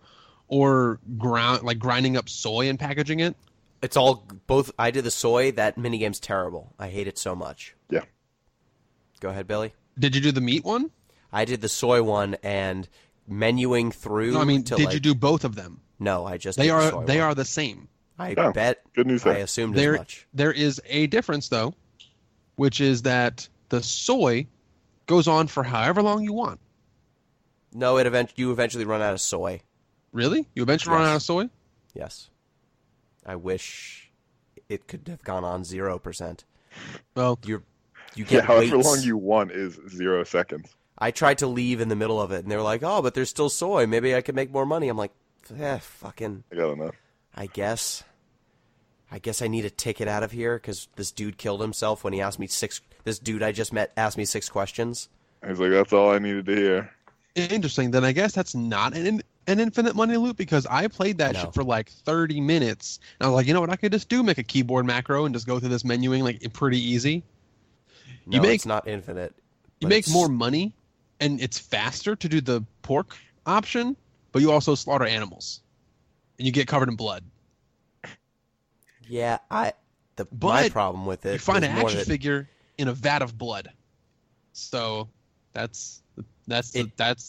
or grinding up soy and packaging it. It's all both. I did the soy. That minigame's terrible. I hate it so much. Yeah. Go ahead, Billy. Did you do the meat one? I did the soy one and menuing through. No, I mean, to did you do both of them? No, I just They did the are soy they one. are the same. I Oh, bet. good news I there. assumed as much. There is a difference though, which is that the soy goes on for however long you want. No, you eventually run out of soy. Really? You eventually run Yes. out of soy? Yes. I wish it could have gone on 0%. Well, You Yeah, get however weights. long you want is 0 seconds. I tried to leave in the middle of it, and they were like, "Oh, but there's still soy. Maybe I could make more money." I'm like, fucking. I got enough. I guess I need a ticket out of here because this dude killed himself when he asked me This dude I just met asked me 6 questions. I was like, that's all I needed to hear. interesting. Then I guess that's not an infinite money loop, because I played that No. shit for like 30 minutes. And I was like, you know what? I could just make a keyboard macro and just go through this menuing like pretty easy. No, make- it's not infinite. You but make it's- more money, and it's faster to do the pork option, but you also slaughter animals, and you get covered in blood. Yeah, my But problem with it. You find is an more action that figure in a vat of blood, so that's the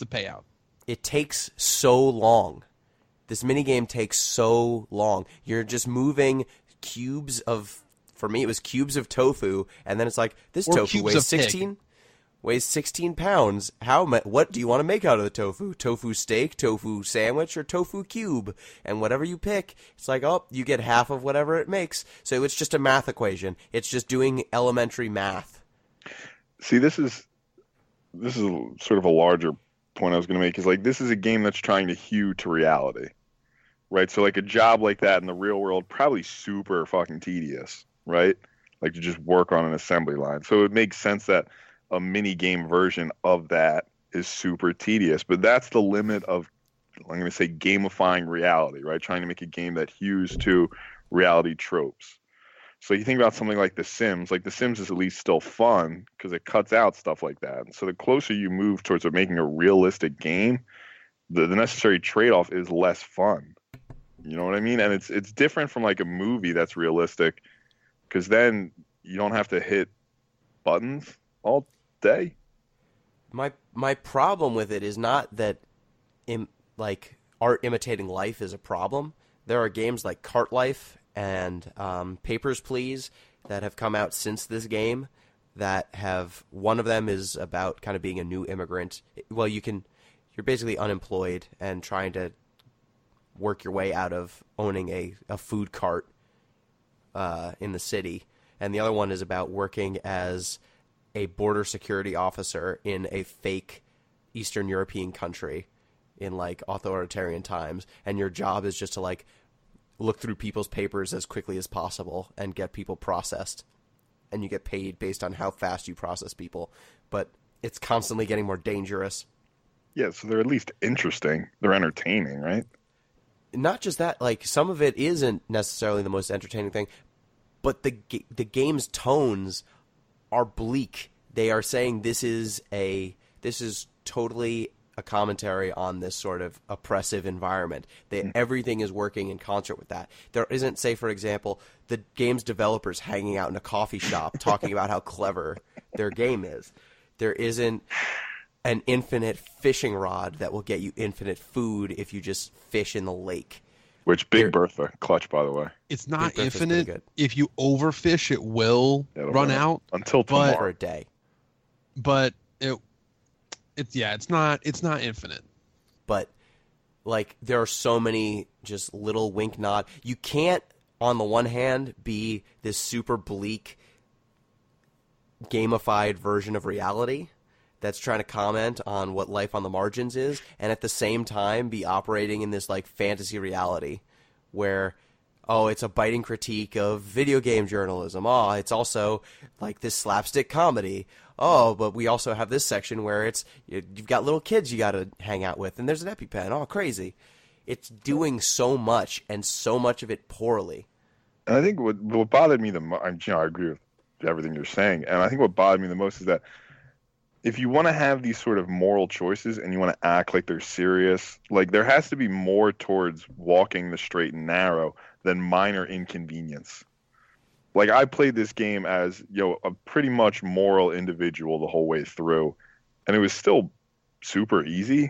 payout. it takes so long. This minigame takes so long. You're just moving cubes of. For me, it was cubes of tofu, and then it's like this Or tofu cubes weighs of pig. 16 pounds. What do you want to make out of the tofu? Tofu steak, tofu sandwich, or tofu cube? And whatever you pick, it's like, oh, you get half of whatever it makes. So it's just a math equation. It's just doing elementary math. See, this is sort of a larger point I was going to make. Is like, this is a game that's trying to hew to reality, right? So like a job like that in the real world, probably super fucking tedious, right? Like to just work on an assembly line. So it makes sense that a mini game version of that is super tedious, but that's the limit of, I'm going to say, gamifying reality, right? Trying to make a game that hews to reality tropes. So you think about something like The Sims. Like The Sims is at least still fun because it cuts out stuff like that. And so the closer you move towards making a realistic game, the necessary trade-off is less fun. You know what I mean? And it's different from like a movie that's realistic, because then you don't have to hit buttons all day. My problem with it is not that art imitating life is a problem. There are games like Cart Life and Papers, Please that have come out since this game that have, one of them is about kind of being a new immigrant. Well, you're basically unemployed and trying to work your way out of owning a food cart in the city. And the other one is about working as a border security officer in a fake Eastern European country in like authoritarian times, and your job is just to like look through people's papers as quickly as possible and get people processed, and you get paid based on how fast you process people. But it's constantly getting more dangerous. Yeah, so they're at least interesting. They're entertaining, right? Not just that, like some of it isn't necessarily the most entertaining thing, but the game's tones are bleak. They are saying this is totally a commentary on this sort of oppressive environment. Everything is working in concert with that. There isn't, say, for example, the game's developers hanging out in a coffee shop talking about how clever their game is. There isn't an infinite fishing rod that will get you infinite food if you just fish in the lake. Which Big Bertha, clutch, by the way. It's not infinite. If you overfish, it will run out until tomorrow. For a day. But it's not infinite. But like there are so many just little wink nod. You can't, on the one hand, be this super bleak gamified version of reality that's trying to comment on what life on the margins is, and at the same time be operating in this like fantasy reality where, oh, it's a biting critique of video game journalism. Oh, it's also like this slapstick comedy. Oh, but we also have this section where it's you've got little kids you got to hang out with, and there's an EpiPen. Oh, crazy. It's doing so much, and so much of it poorly. And I think what bothered me the most, I agree with everything you're saying, and I think what bothered me the most is that if you want to have these sort of moral choices and you want to act like they're serious, like there has to be more towards walking the straight and narrow than minor inconvenience. Like I played this game as a pretty much moral individual the whole way through, and it was still super easy.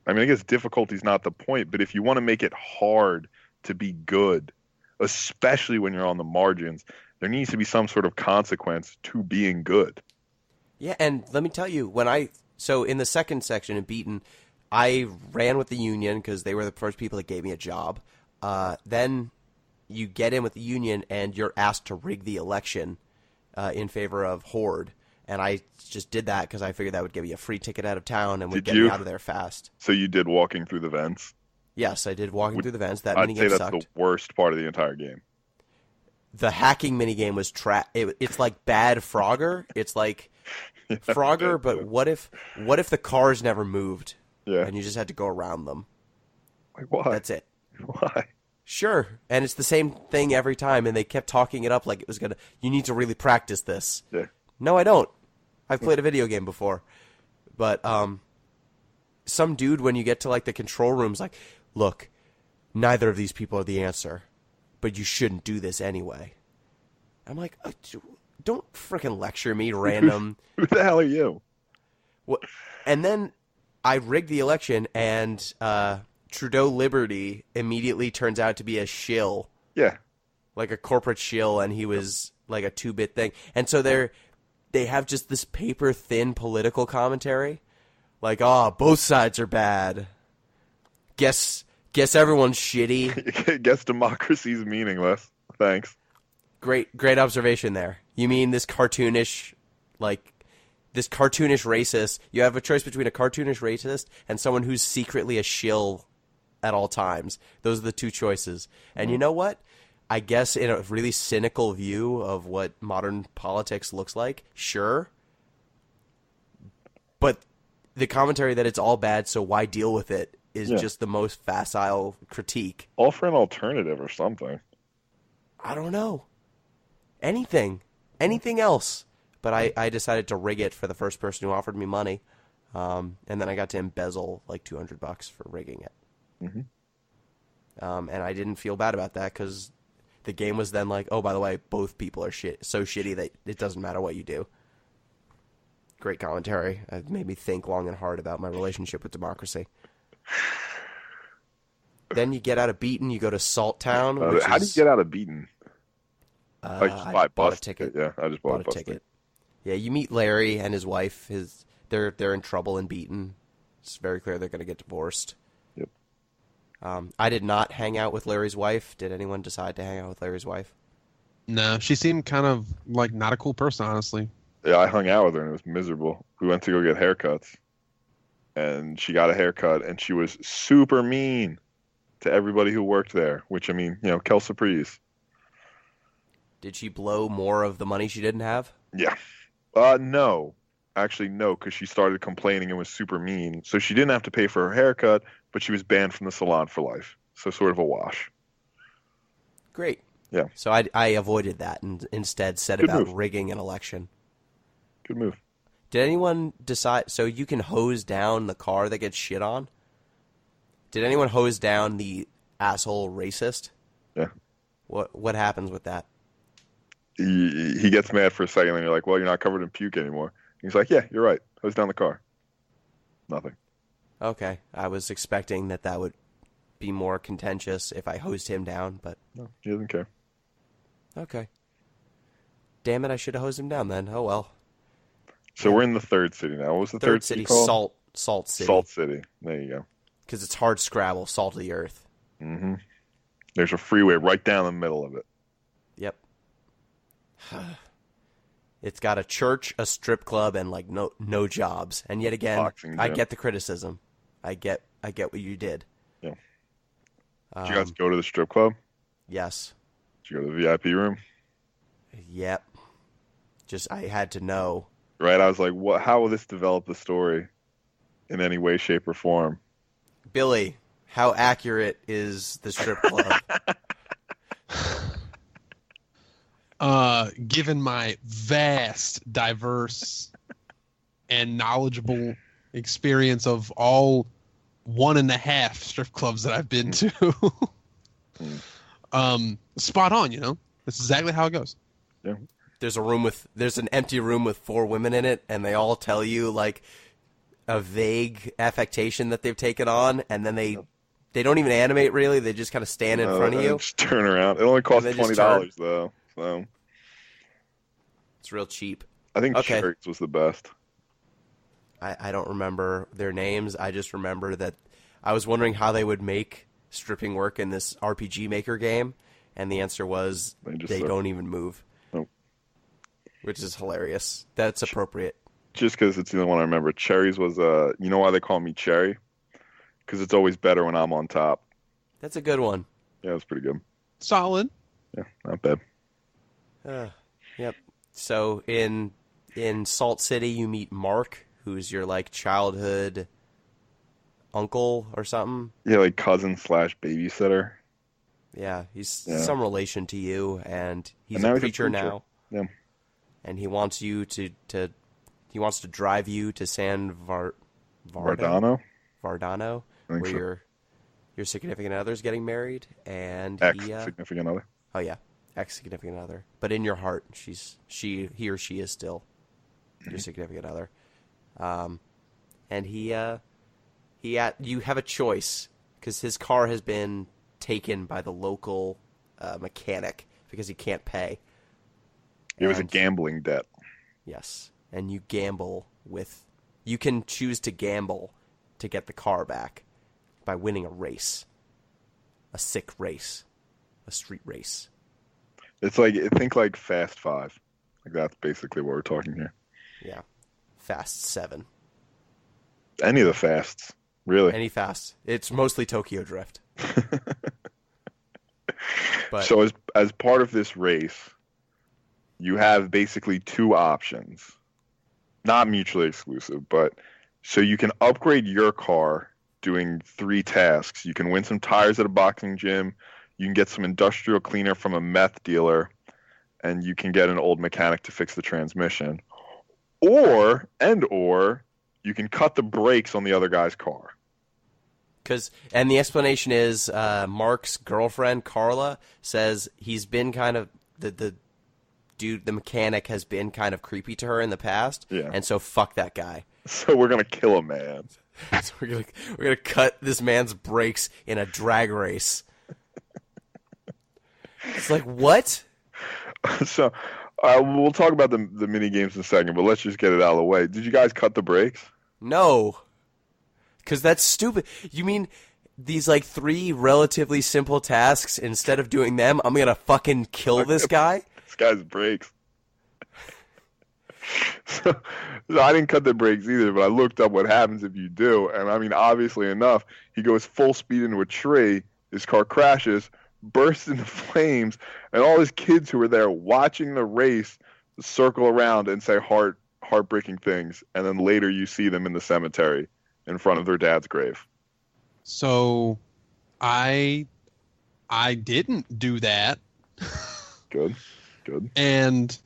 I mean, I guess difficulty is not the point, but if you want to make it hard to be good, especially when you're on the margins, there needs to be some sort of consequence to being good. Yeah, and let me tell you, so in the second section in Beaten, I ran with the Union because they were the first people that gave me a job. Then you get in with the Union and you're asked to rig the election in favor of Horde. And I just did that because I figured that would give me a free ticket out of town and would get me out of there fast. So you did walking through the vents? Yes, I did walking through the vents. That I'd minigame say that's sucked. the worst part of the entire game. The hacking minigame was it's like bad Frogger. It's like Frogger, but what if the cars never moved? Yeah. And you just had to go around them. Like why? That's it. Why? Sure. And it's the same thing every time, and they kept talking it up like it was you need to really practice this. Yeah. No, I don't. I've played a video game before. But some dude, when you get to like the control room's like, look, neither of these people are the answer, but you shouldn't do this anyway. I'm like, don't freaking lecture me, random. Who the hell are you? What? And then I rigged the election, and Trudeau Liberty immediately turns out to be a shill. Yeah. Like a corporate shill, and he was like a 2-bit thing. And so they have just this paper-thin political commentary. Like, both sides are bad. Guess everyone's shitty. Guess democracy's meaningless. Thanks. Great observation there. You mean this cartoonish racist. You have a choice between a cartoonish racist and someone who's secretly a shill at all times. Those are the two choices. And you know what? I guess in a really cynical view of what modern politics looks like, sure. But the commentary that it's all bad, so why deal with it, is just the most facile critique. Offer an alternative or something. I don't know. Anything else. But I decided to rig it for the first person who offered me money. And then I got to embezzle like $200 for rigging it. Mm-hmm. And I didn't feel bad about that because the game was then like, oh, by the way, both people are so shitty that it doesn't matter what you do. Great commentary. It made me think long and hard about my relationship with democracy. Then you get out of Beaten, you go to Salt Town. How do you get out of Beaten? I bought a ticket. Yeah, I just bought a ticket. Yeah, you meet Larry and his wife. They're in trouble in Beaten. It's very clear they're going to get divorced. Yep. I did not hang out with Larry's wife. Did anyone decide to hang out with Larry's wife? No, she seemed kind of like not a cool person, honestly. Yeah, I hung out with her and it was miserable. We went to go get haircuts. and she got a haircut, and she was super mean to everybody who worked there, which, I mean, Kel Surprise. Did she blow more of the money she didn't have? Yeah. No. Actually, no, because she started complaining and was super mean. So she didn't have to pay for her haircut, but she was banned from the salon for life. So sort of a wash. Great. Yeah. So I avoided that and instead said Good about move. rigging an election. Good move. Did anyone decide? So you can hose down the car that gets shit on? Did anyone hose down the asshole racist? Yeah. What happens with that? He gets mad for a second, and you're like, well, you're not covered in puke anymore. He's like, yeah, you're right. Hose down the car. Nothing. Okay. I was expecting that would be more contentious if I hosed him down, but... No, he doesn't care. Okay. Damn it, I should have hosed him down then. Oh, well. So we're in the third city now. What was the Third third city city, called? Salt City. Salt City. There you go. Because it's hard scrabble, salt of the earth. Mm-hmm. There's a freeway right down the middle of it. Yep. It's got a church, a strip club, and like no jobs. And yet again, Boxing I gym. get the criticism. I get what you did. Yeah. Did you guys go to the strip club? Yes. Did you go to the VIP room? Yep. Just I had to know. Right. I was like, what? How will this develop the story in any way, shape, or form? Billy, how accurate is the strip club? Given my vast, diverse, and knowledgeable experience of all 1.5 strip clubs that I've been to, spot on, That's exactly how it goes. Yeah. There's an empty room with 4 women in it, and they all tell you like a vague affectation that they've taken on, and then they don't even animate really. They just kind of stand in front of you. Just turn around. It only costs And they just $20 though, so It's real cheap. I think Okay. Cherries was the best. I don't remember their names. I just remember that I was wondering how they would make stripping work in this RPG Maker game, and the answer was they don't even move. Nope. Which is hilarious. That's appropriate. Just because it's the only one I remember. Cherries was, you know why they call me Cherry? Because it's always better when I'm on top. That's a good one. Yeah, it's pretty good. Solid. Yeah, not bad. Yep. So in Salt City, you meet Mark, who's your like childhood uncle or something. Yeah, like cousin / babysitter. Yeah, he's Yeah. some relation to you, and he's And now a he's a preacher preacher. now. Yeah. And he wants you to he wants to drive you to San Vardano? Vardano, I think where so. your significant other's getting married, and Ex-significant other. oh yeah, ex-significant other. But in your heart, he or she is still your significant other. And you have a choice because his car has been taken by the local mechanic because he can't pay. It was a And- gambling debt. Yes, and you can choose to gamble to get the car back by winning a race, a sick race, a street race. It's like, think like Fast 5. Like that's basically what we're talking here. Yeah, Fast 7. Any of the fasts, really. Any fast. It's mostly Tokyo Drift. But So as part of this race, you have basically 2 options. Not mutually exclusive, but so you can upgrade your car doing 3 tasks. You can win some tires at a boxing gym, you can get some industrial cleaner from a meth dealer, and you can get an old mechanic to fix the transmission. Or you can cut the brakes on the other guy's car. and the explanation is Mark's girlfriend Carla says he's been kind of the mechanic has been kind of creepy to her in the past, Yeah. and so fuck that guy. So we're gonna kill a man. So we're gonna cut this man's brakes in a drag race. It's like what? So we'll talk about the mini games in a second, but let's just get it out of the way. Did you guys cut the brakes? No, because that's stupid. You mean these like 3 relatively simple tasks? Instead of doing them, I'm gonna fucking kill this guy. This guy's brakes. So I didn't cut the brakes either, but I looked up what happens if you do. And I mean, obviously enough, he goes full speed into a tree. His car crashes, bursts into flames, and all his kids who were there watching the race circle around and say heartbreaking things. And then later you see them in the cemetery in front of their dad's grave. So I didn't do that. Good. And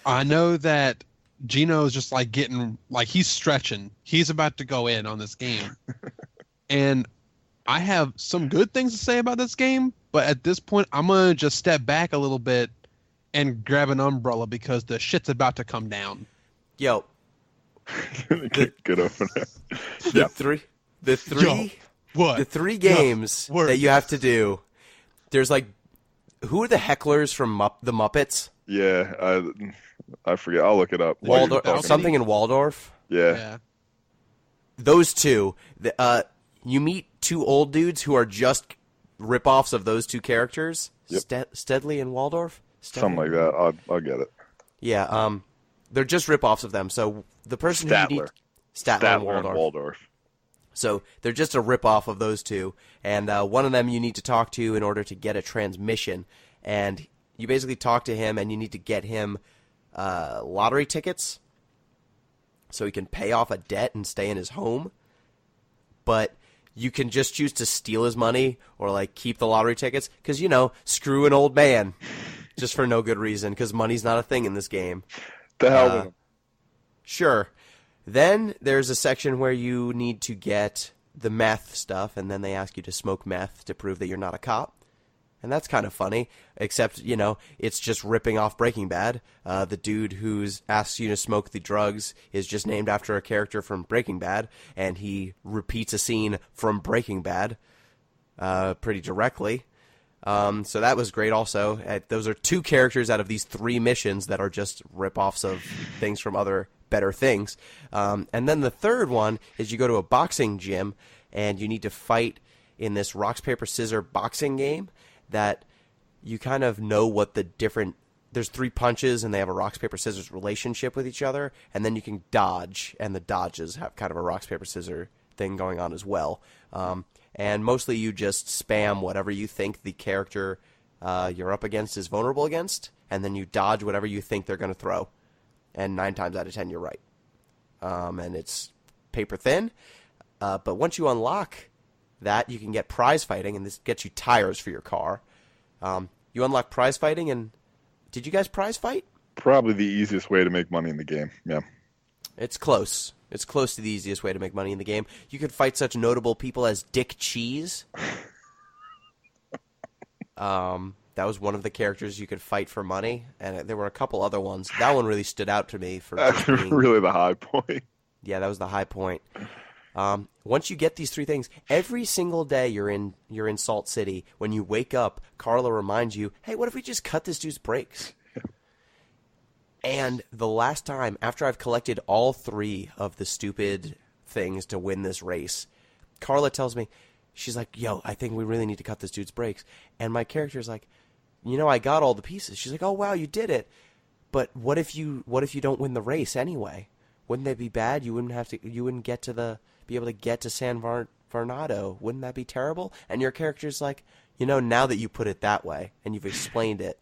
I know that Gino's just like getting, like, he's stretching. He's about to go in on this game. And I have some good things to say about this game, but at this point, I'm going to just step back a little bit and grab an umbrella because the shit's about to come down. Yo. Good opener. The three games that you have to do. There's like, who are the hecklers from the Muppets? Yeah, I forget. I'll look it up. Something in Waldorf. Yeah. Those two. You meet two old dudes who are just rip-offs of those two characters. Yep. Stedley and Waldorf? Something like that. I'll get it. Yeah, they're just rip-offs of them. So the person Statler. who you need... Statler and Waldorf. So they're just a rip-off of those two. And one of them you need to talk to in order to get a transmission. And you basically talk to him, and you need to get him lottery tickets so he can pay off a debt and stay in his home. But you can just choose to steal his money or, like, keep the lottery tickets because, screw an old man just for no good reason because money's not a thing in this game. The hell with him. Sure. Then there's a section where you need to get the meth stuff, and then they ask you to smoke meth to prove that you're not a cop. And that's kind of funny, except, it's just ripping off Breaking Bad. The dude who asks you to smoke the drugs is just named after a character from Breaking Bad, and he repeats a scene from Breaking Bad pretty directly. So that was great also. Those are two characters out of these three missions that are just rip-offs of things from other better things. And then the third one is you go to a boxing gym, and you need to fight in this rock, paper, scissors boxing game that you kind of know what the different... There's three punches, and they have a rock, paper, scissors relationship with each other, and then you can dodge, and the dodges have kind of a rock, paper, scissors thing going on as well. And mostly you just spam whatever you think the character you're up against is vulnerable against, and then you dodge whatever you think they're going to throw. And 9 times out of 10, you're right. And it's paper thin. But once you unlock that, you can get prize fighting, and this gets you tires for your car. You unlock prize fighting, and did you guys prize fight? Probably the easiest way to make money in the game, yeah. It's close. It's close to the easiest way to make money in the game. You could fight such notable people as Dick Cheese. That was one of the characters you could fight for money, and there were a couple other ones. That one really stood out to me. That's really the high point. Yeah, that was the high point. Once you get these three things, every single day you're in Salt City, when you wake up, Carla reminds you, hey, what if we just cut this dude's brakes? And the last time, after I've collected all three of the stupid things to win this race, Carla tells me, she's like, yo, I think we really need to cut this dude's brakes. And my character's like, I got all the pieces. She's like, oh, wow, you did it. But what if you don't win the race anyway? Wouldn't that be bad? You wouldn't get to be able to get to San Bernardo. Wouldn't that be terrible? And your character's like, now that you put it that way and you've explained it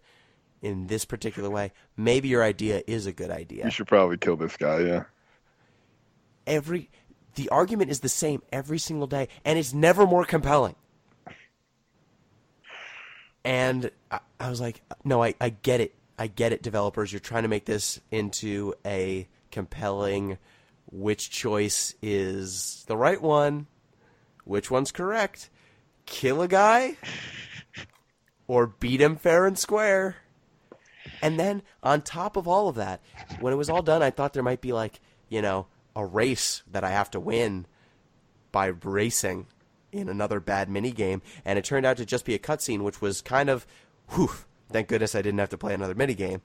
in this particular way, maybe your idea is a good idea. You should probably kill this guy, yeah. The argument is the same every single day, and it's never more compelling. And I was like, no, I get it. I get it, developers. You're trying to make this into a compelling, which choice is the right one, which one's correct, kill a guy or beat him fair and square. And then on top of all of that, when it was all done, I thought there might be like, a race that I have to win by racing in another bad minigame. And it turned out to just be a cutscene, which was kind of, thank goodness I didn't have to play another minigame.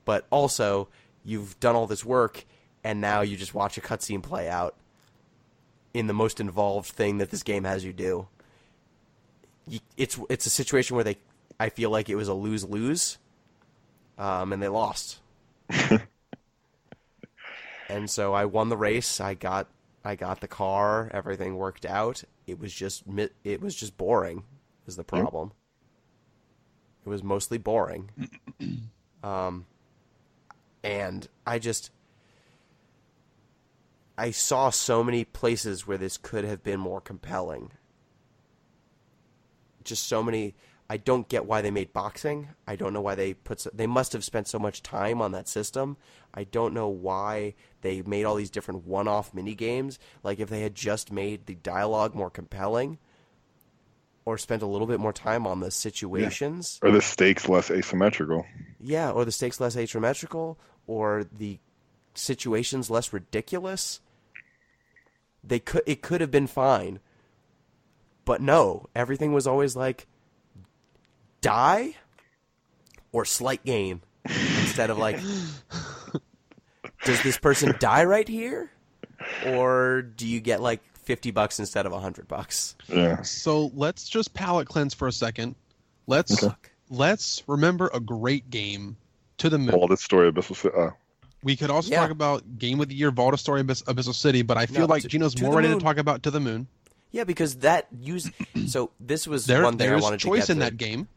But also, you've done all this work, and now you just watch a cutscene play out in the most involved thing that this game has you do. It's a situation where I feel like it was a lose-lose. And they lost. And so I won the race. I got the car. Everything worked out. It was just boring. Is the problem? It was mostly boring. And I saw so many places where this could have been more compelling. Just so many. I don't get why they made boxing. I don't know why they must have spent so much time on that system. I don't know why they made all these different one-off mini games. Like if they had just made the dialogue more compelling, or spent a little bit more time on the situations, or the stakes less asymmetrical. Yeah, or the stakes less asymmetrical, or the situations less ridiculous. It could have been fine. But no, everything was always like die or slight gain instead of like does this person die right here, or do you get like $50 instead of $100? Yeah. So let's just palate cleanse for a second. Let's remember a great game, To the Moon. Vaulted Story, Abyssal City. We could also talk about Game of the Year, Vaulted Story, Abyssal City, but I feel like Gino's more ready to talk about To the Moon. Yeah, because that used. So this was one thing I wanted to get to. There's choice in that game.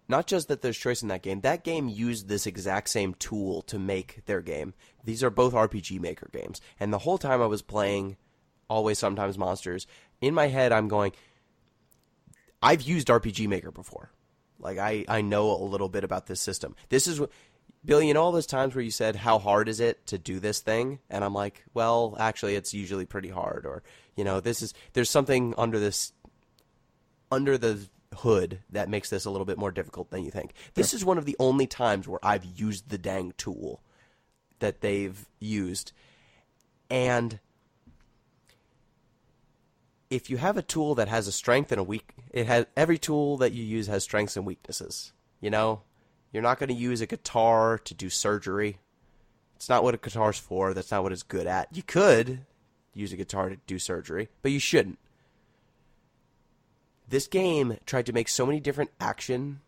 Not just that there's choice in that game. That game used this exact same tool to make their game. These are both RPG Maker games. And the whole time I was playing Always Sometimes Monsters, in my head I'm going, I've used RPG Maker before. Like, I know a little bit about this system. This is, Billy, you know all those times where you said, how hard is it to do this thing? And I'm like, well, actually, it's usually pretty hard. Or, you know, there's something under the hood that makes this a little bit more difficult than you think. This is one of the only times where I've used the dang tool that they've used. And if you have a tool that has a strength and a weak, every tool that you use has strengths and weaknesses. You know, you're not going to use a guitar to do surgery. It's not what a guitar's for. That's not what it's good at. You could use a guitar to do surgery, but you shouldn't. This game tried to make so many different action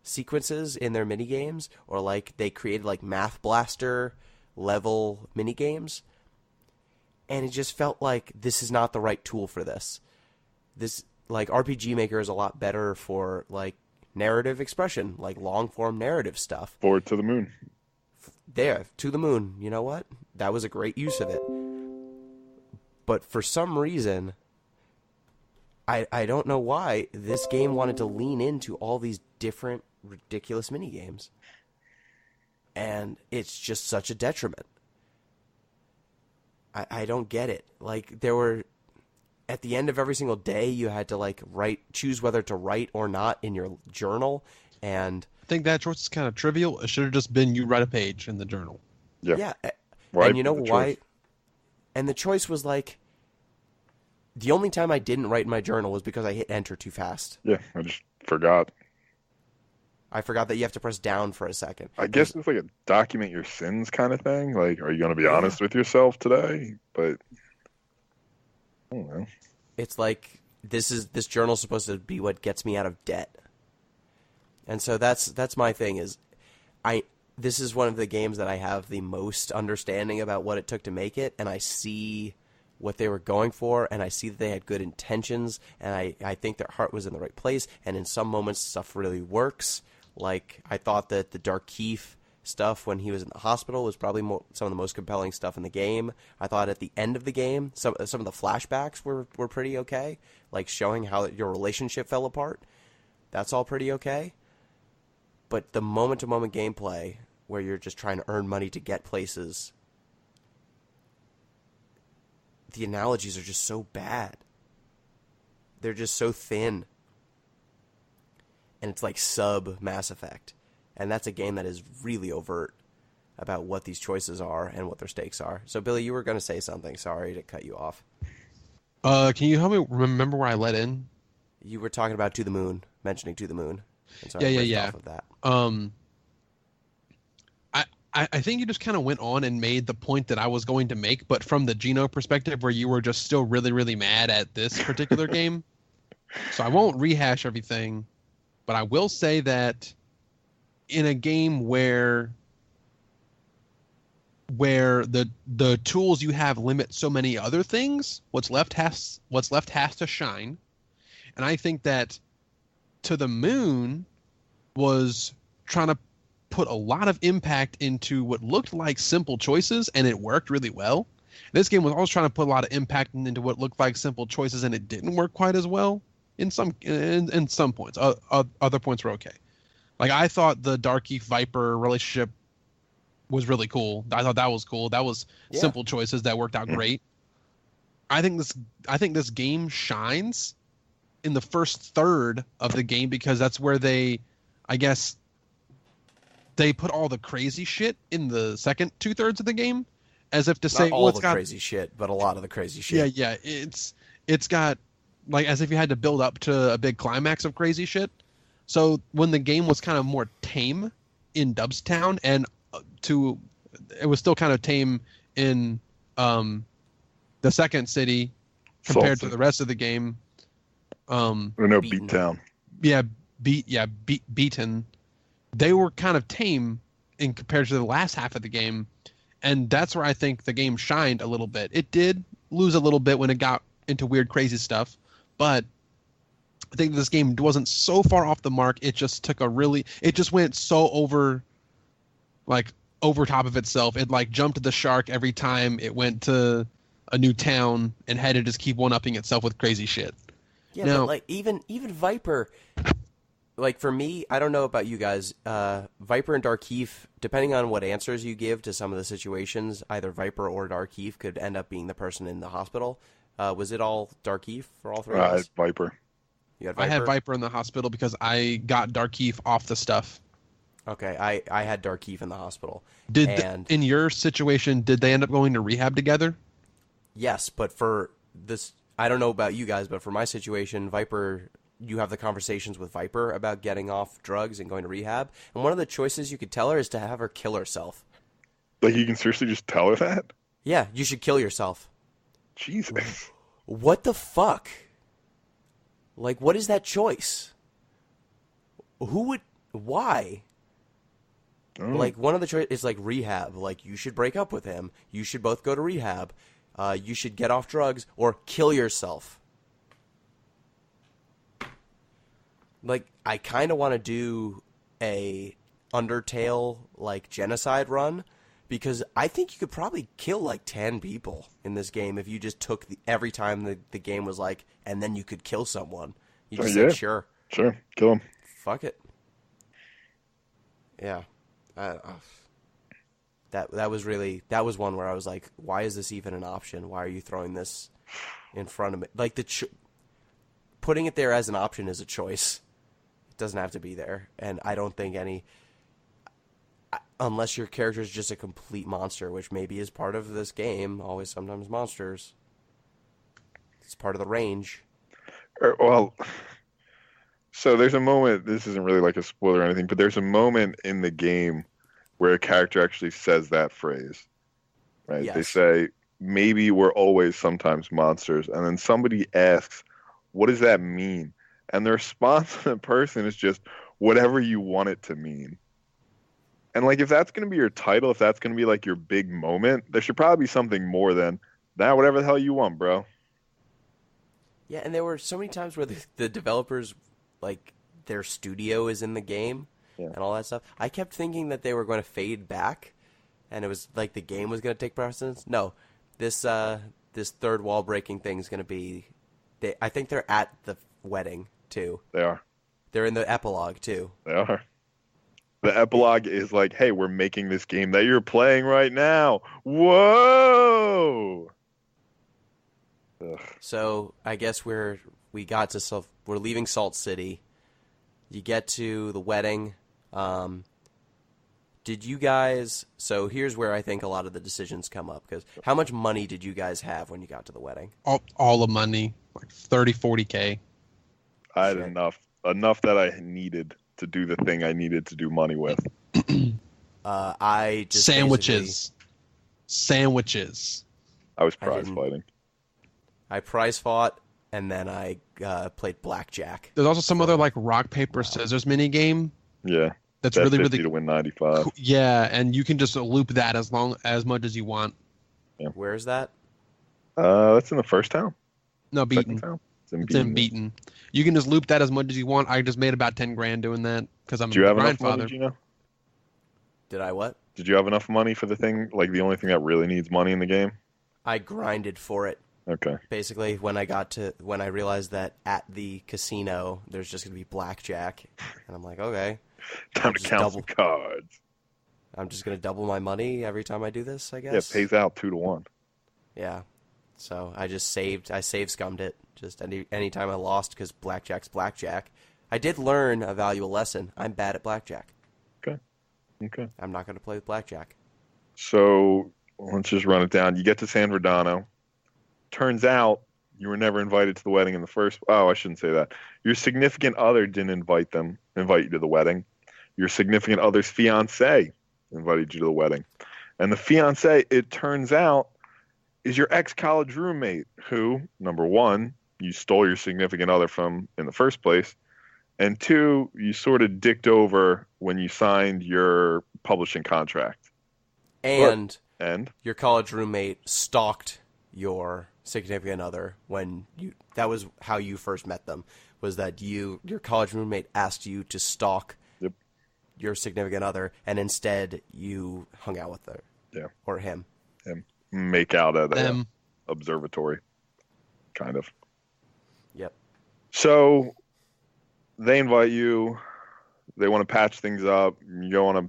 sequences in their minigames, or like they created like Math Blaster level minigames, and it just felt like this is not the right tool for this. This, like, RPG Maker is a lot better for like narrative expression, like long form narrative stuff. Forward to the moon. There, To the Moon. You know what? That was a great use of it. But for some reason, I don't know why this game wanted to lean into all these different ridiculous minigames. And it's just such a detriment. I don't get it. Like, there were, at the end of every single day, you had to like choose whether to write or not in your journal. And I think that choice is kind of trivial. It should have just been you write a page in the journal. Yeah. And you know why? And the choice was like, the only time I didn't write in my journal was because I hit enter too fast. Yeah, I just forgot. I forgot that you have to press down for a second. I guess it's like a document your sins kind of thing. Like, are you going to be honest with yourself today? But I don't know. It's like this journal's supposed to be what gets me out of debt. And so that's my thing is this is one of the games that I have the most understanding about what it took to make it, and I see what they were going for, and I see that they had good intentions, and I think their heart was in the right place, and in some moments stuff really works. Like, I thought that the Darkeef stuff when he was in the hospital was probably some of the most compelling stuff in the game. I thought at the end of the game, some of the flashbacks were pretty okay, like showing how your relationship fell apart. That's all pretty okay. But the moment-to-moment gameplay, where you're just trying to earn money to get places, the analogies are just so bad. They're just so thin. And it's like sub Mass Effect. And that's a game that is really overt about what these choices are and what their stakes are. So, Billy, you were going to say something. Sorry to cut you off. Can you help me remember where I let in? You were talking about To the Moon, mentioning To the Moon. And so yeah. Off of that. I think you just kind of went on and made the point that I was going to make, but from the Gino perspective, where you were just still really, really mad at this particular game. So I won't rehash everything, but I will say that in a game where where the tools you have limit so many other things. What's left has to shine, and I think that To the Moon was trying to put a lot of impact into what looked like simple choices, and it worked really well. This game was always trying to put a lot of impact into what looked like simple choices, and it didn't work quite as well in some points. Other points were okay. Like, I thought the Darky Viper relationship was really cool. I thought that was cool. That was simple choices that worked out great. I think this game shines in the first third of the game because that's where they put all the crazy shit in the second 2/3 of the game, as if to say, not all the crazy shit, but a lot of the crazy shit. Yeah. It's got, like, as if you had to build up to a big climax of crazy shit. So when the game was kind of more tame in Dubstown, and it was still kind of tame in the second city compared to the rest of the game. Beat Town. Beaten. They were kind of tame in compared to the last half of the game, and that's where I think the game shined a little bit. It did lose a little bit when it got into weird, crazy stuff, but I think this game wasn't so far off the mark. It just went so over top of itself. It like jumped the shark every time it went to a new town and had to just keep one-upping itself with crazy shit. Yeah, but like even Viper, like for me, I don't know about you guys, Viper and Darkeef, depending on what answers you give to some of the situations, either Viper or Darkeef could end up being the person in the hospital. Was it all Darkeef for all three of us? Viper. You had Viper? I had Viper in the hospital because I got Darkeef off the stuff. Okay, I had Darkeef in the hospital. In your situation, did they end up going to rehab together? Yes, but for this, I don't know about you guys, but for my situation, Viper, you have the conversations with Viper about getting off drugs and going to rehab, and one of the choices you could tell her is to have her kill herself. Like, you can seriously just tell her that? Yeah, you should kill yourself. Jesus. What the fuck? Like, what is that choice? Why? Like, one of the choices is, like, rehab. Like, you should break up with him. You should both go to rehab. You should get off drugs or kill yourself. Like, I kind of want to do a Undertale, like, genocide run, because I think you could probably kill, like, 10 people in this game if you just took every time the game was like, and then you could kill someone. You just said, sure. Sure, kill him. Fuck it. Yeah. That was one where I was like, why is this even an option? Why are you throwing this in front of me? Like, putting it there as an option is a choice. It doesn't have to be there. And I don't think unless your character is just a complete monster, which maybe is part of this game, always sometimes monsters. It's part of the range. Well, so there's a moment, this isn't really like a spoiler or anything, but there's a moment in the game where a character actually says that phrase, right? Yes. They say, maybe we're always sometimes monsters. And then somebody asks, what does that mean? And the response of the person is just, whatever you want it to mean. And like, if that's going to be your title, if that's going to be like your big moment, there should probably be something more than that, whatever the hell you want, bro. Yeah, and there were so many times where the developers, like, their studio is in the game. Yeah. And all that stuff. I kept thinking that they were going to fade back, and it was like the game was going to take precedence. No, this third wall breaking thing is going to be. I think they're at the wedding too. They are. They're in the epilogue too. They are. The epilogue is like, hey, we're making this game that you're playing right now. Whoa. Ugh. So I guess we're leaving Salt City. You get to the wedding. Did you guys... So here's where I think a lot of the decisions come up. Because how much money did you guys have when you got to the wedding? All the money. Like 30, 40K. I had enough that I needed to do the thing I needed to do money with. I just Sandwiches. I was prize fighting. I prize fought, and then I played blackjack. There's also some other like rock, paper, scissors mini game. Yeah. That's Bet really 50 really to win 95. yeah, and you can just loop that as much as you want. Where is that? That's in the first town. No, Second Beaten. town. It's in Beaten. You can just loop that as much as you want. I just made about 10 grand doing that because I'm Do you the have enough money, grandfather. Gino? Did I what? Did you have enough money for the thing? Like the only thing that really needs money in the game? I grinded for it. Okay. Basically, when I realized that at the casino there's just gonna be blackjack, and I'm like, okay, Time to count some cards. I'm just gonna double my money every time I do this, I guess. Yeah, it pays out 2 to 1. Yeah. So I just saved scummed it. Just any time I lost, because blackjack's blackjack. I did learn a valuable lesson. I'm bad at blackjack. Okay. I'm not gonna play with blackjack. So let's just run it down. You get to San Verdano. Turns out you were never invited to the wedding in the first. Oh, I shouldn't say that. Your significant other didn't invite you to the wedding. Your significant other's fiance invited you to the wedding, and the fiance, it turns out, is your ex-college roommate who, number one, you stole your significant other from in the first place, and two, you sort of dicked over when you signed your publishing contract. And And your college roommate stalked your significant other that was how you first met them, was that your college roommate asked you to stalk your significant other, and instead you hung out with her. Yeah. Or him. make out at Them. a observatory, kind of. Yep. So they invite you. They want to patch things up. You go on a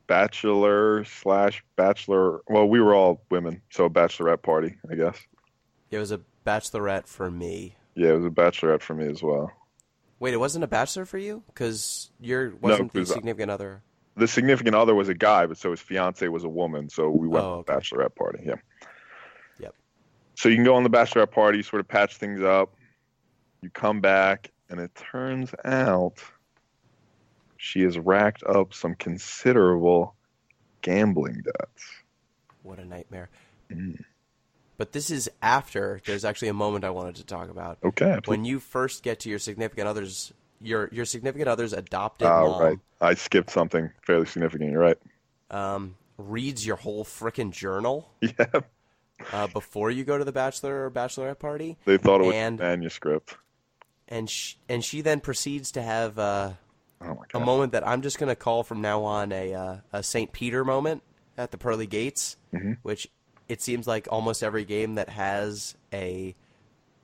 bachelor. Well, we were all women, so a bachelorette party, I guess. It was a bachelorette for me. Yeah, it was a bachelorette for me as well. Wait, it wasn't a bachelor for you? Because wasn't the 'cause significant other. The significant other was a guy, but so his fiance was a woman, so we went to the bachelorette party. Yeah. Yep. So you can go on the bachelorette party, sort of patch things up. You come back, and it turns out she has racked up some considerable gambling debts. What a nightmare. Mm. But this is after. There's actually a moment I wanted to talk about. Okay. Absolutely. When you first get to your significant other's, your significant other's adopted mom. Right. I skipped something fairly significant. You're right. Reads your whole frickin' journal. Yeah. Before you go to the bachelor or bachelorette party. They thought it was a manuscript. And she then proceeds to have oh my God. a moment that I'm just going to call from now on a St. Peter moment at the pearly gates, which it seems like almost every game that has a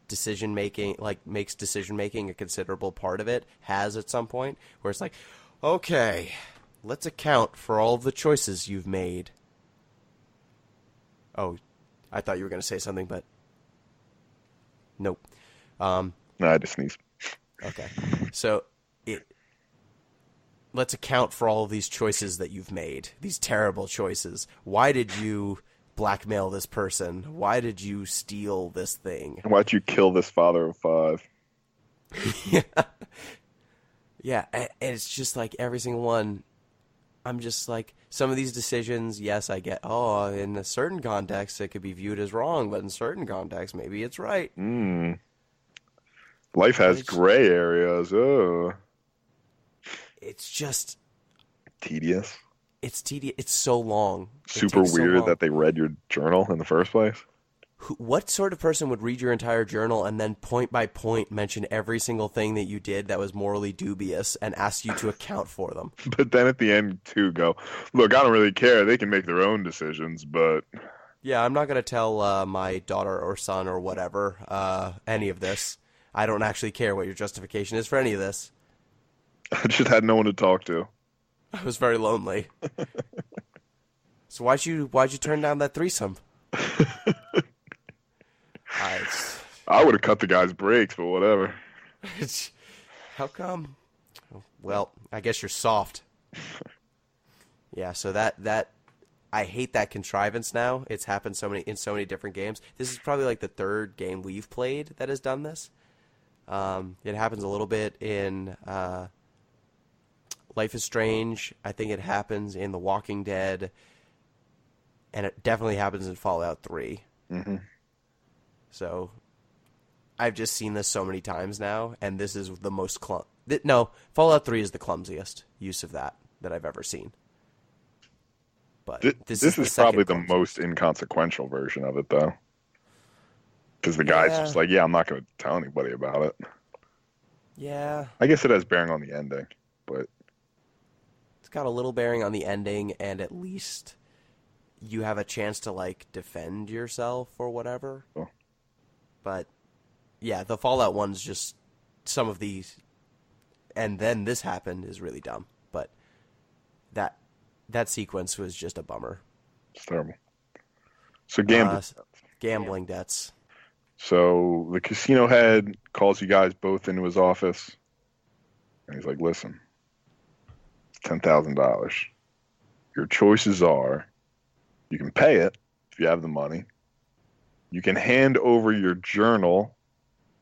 decision-making, like makes decision-making a considerable part of it, has at some point, where it's like, okay, let's account for all of the choices you've made. Oh, I thought you were going to say something, but nope. No, I just sneezed. Okay. So let's account for all of these choices that you've made, these terrible choices. Why did you blackmail this person? Why did you steal this thing? Why'd you kill this father of 5? Yeah, and it's just like every single one. I'm just like, some of these decisions, yes, I get, in a certain context it could be viewed as wrong, but in certain contexts maybe it's right. Life has gray areas. Oh. It's just tedious. It's tedious. It's so long. Super weird that they read your journal in the first place. What sort of person would read your entire journal and then point by point mention every single thing that you did that was morally dubious and ask you to account for them? But then at the end, too, go, look, I don't really care. They can make their own decisions, but... Yeah, I'm not going to tell my daughter or son or whatever any of this. I don't actually care what your justification is for any of this. I just had no one to talk to. I was very lonely. So why'd you turn down that threesome? I would have cut the guy's brakes, but whatever. How come? Well, I guess you're soft. Yeah, so that I hate that contrivance now. It's happened in so many different games. This is probably like the third game we've played that has done this. It happens a little bit in Life is Strange. I think it happens in The Walking Dead. And it definitely happens in Fallout 3. Mm-hmm. So I've just seen this so many times now, and this is the most No, Fallout 3 is the clumsiest use of that I've ever seen. But this is probably the most inconsequential version of it, though. Because the guy's just like, yeah, I'm not going to tell anybody about it. Yeah. I guess it has bearing on the ending, but... It's got a little bearing on the ending, and at least you have a chance to, like, defend yourself or whatever. Oh. But, yeah, the Fallout one's just some of these... And then this happened is really dumb. But that sequence was just a bummer. It's terrible. So gambling debts. So the casino head calls you guys both into his office. And he's like, listen, $10,000. Your choices are, you can pay it if you have the money. You can hand over your journal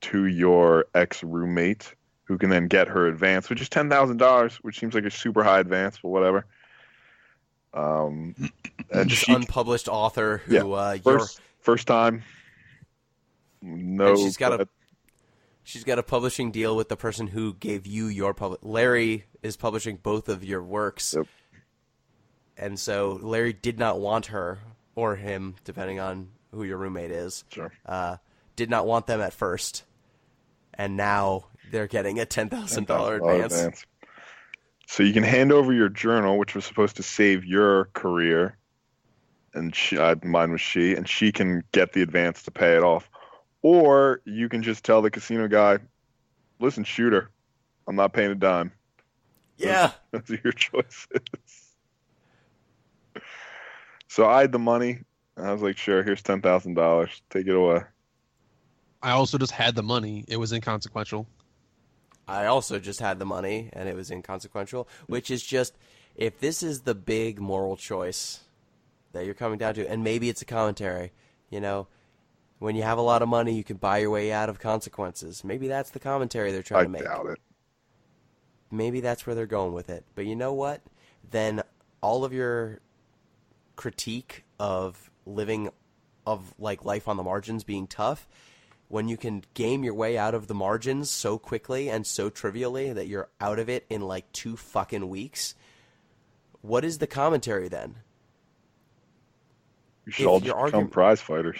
to your ex-roommate, who can then get her advance, which is $10,000, which seems like a super high advance, but whatever. And this unpublished author who first time. No, and she's got a publishing deal with the person who gave you your Larry is publishing both of your works. Yep. And so Larry did not want her or him, depending on who your roommate is. Sure. Did not want them at first, and now they're getting a $10,000 advance. So you can hand over your journal, which was supposed to save your career, and mine was she, and she can get the advance to pay it off. Or you can just tell the casino guy, listen, shooter, I'm not paying a dime. Yeah. Those are your choices. So I had the money. And I was like, sure, here's $10,000. Take it away. I also just had the money. It was inconsequential. I also just had the money, and it was inconsequential, which is just, if this is the big moral choice that you're coming down to, and maybe it's a commentary, you know, when you have a lot of money, you can buy your way out of consequences. Maybe that's the commentary they're trying to make. I doubt it. Maybe that's where they're going with it. But you know what? Then all of your critique of living, of like life on the margins being tough, when you can game your way out of the margins so quickly and so trivially that you're out of it in like 2 fucking weeks, what is the commentary then? You should all just become prize fighters.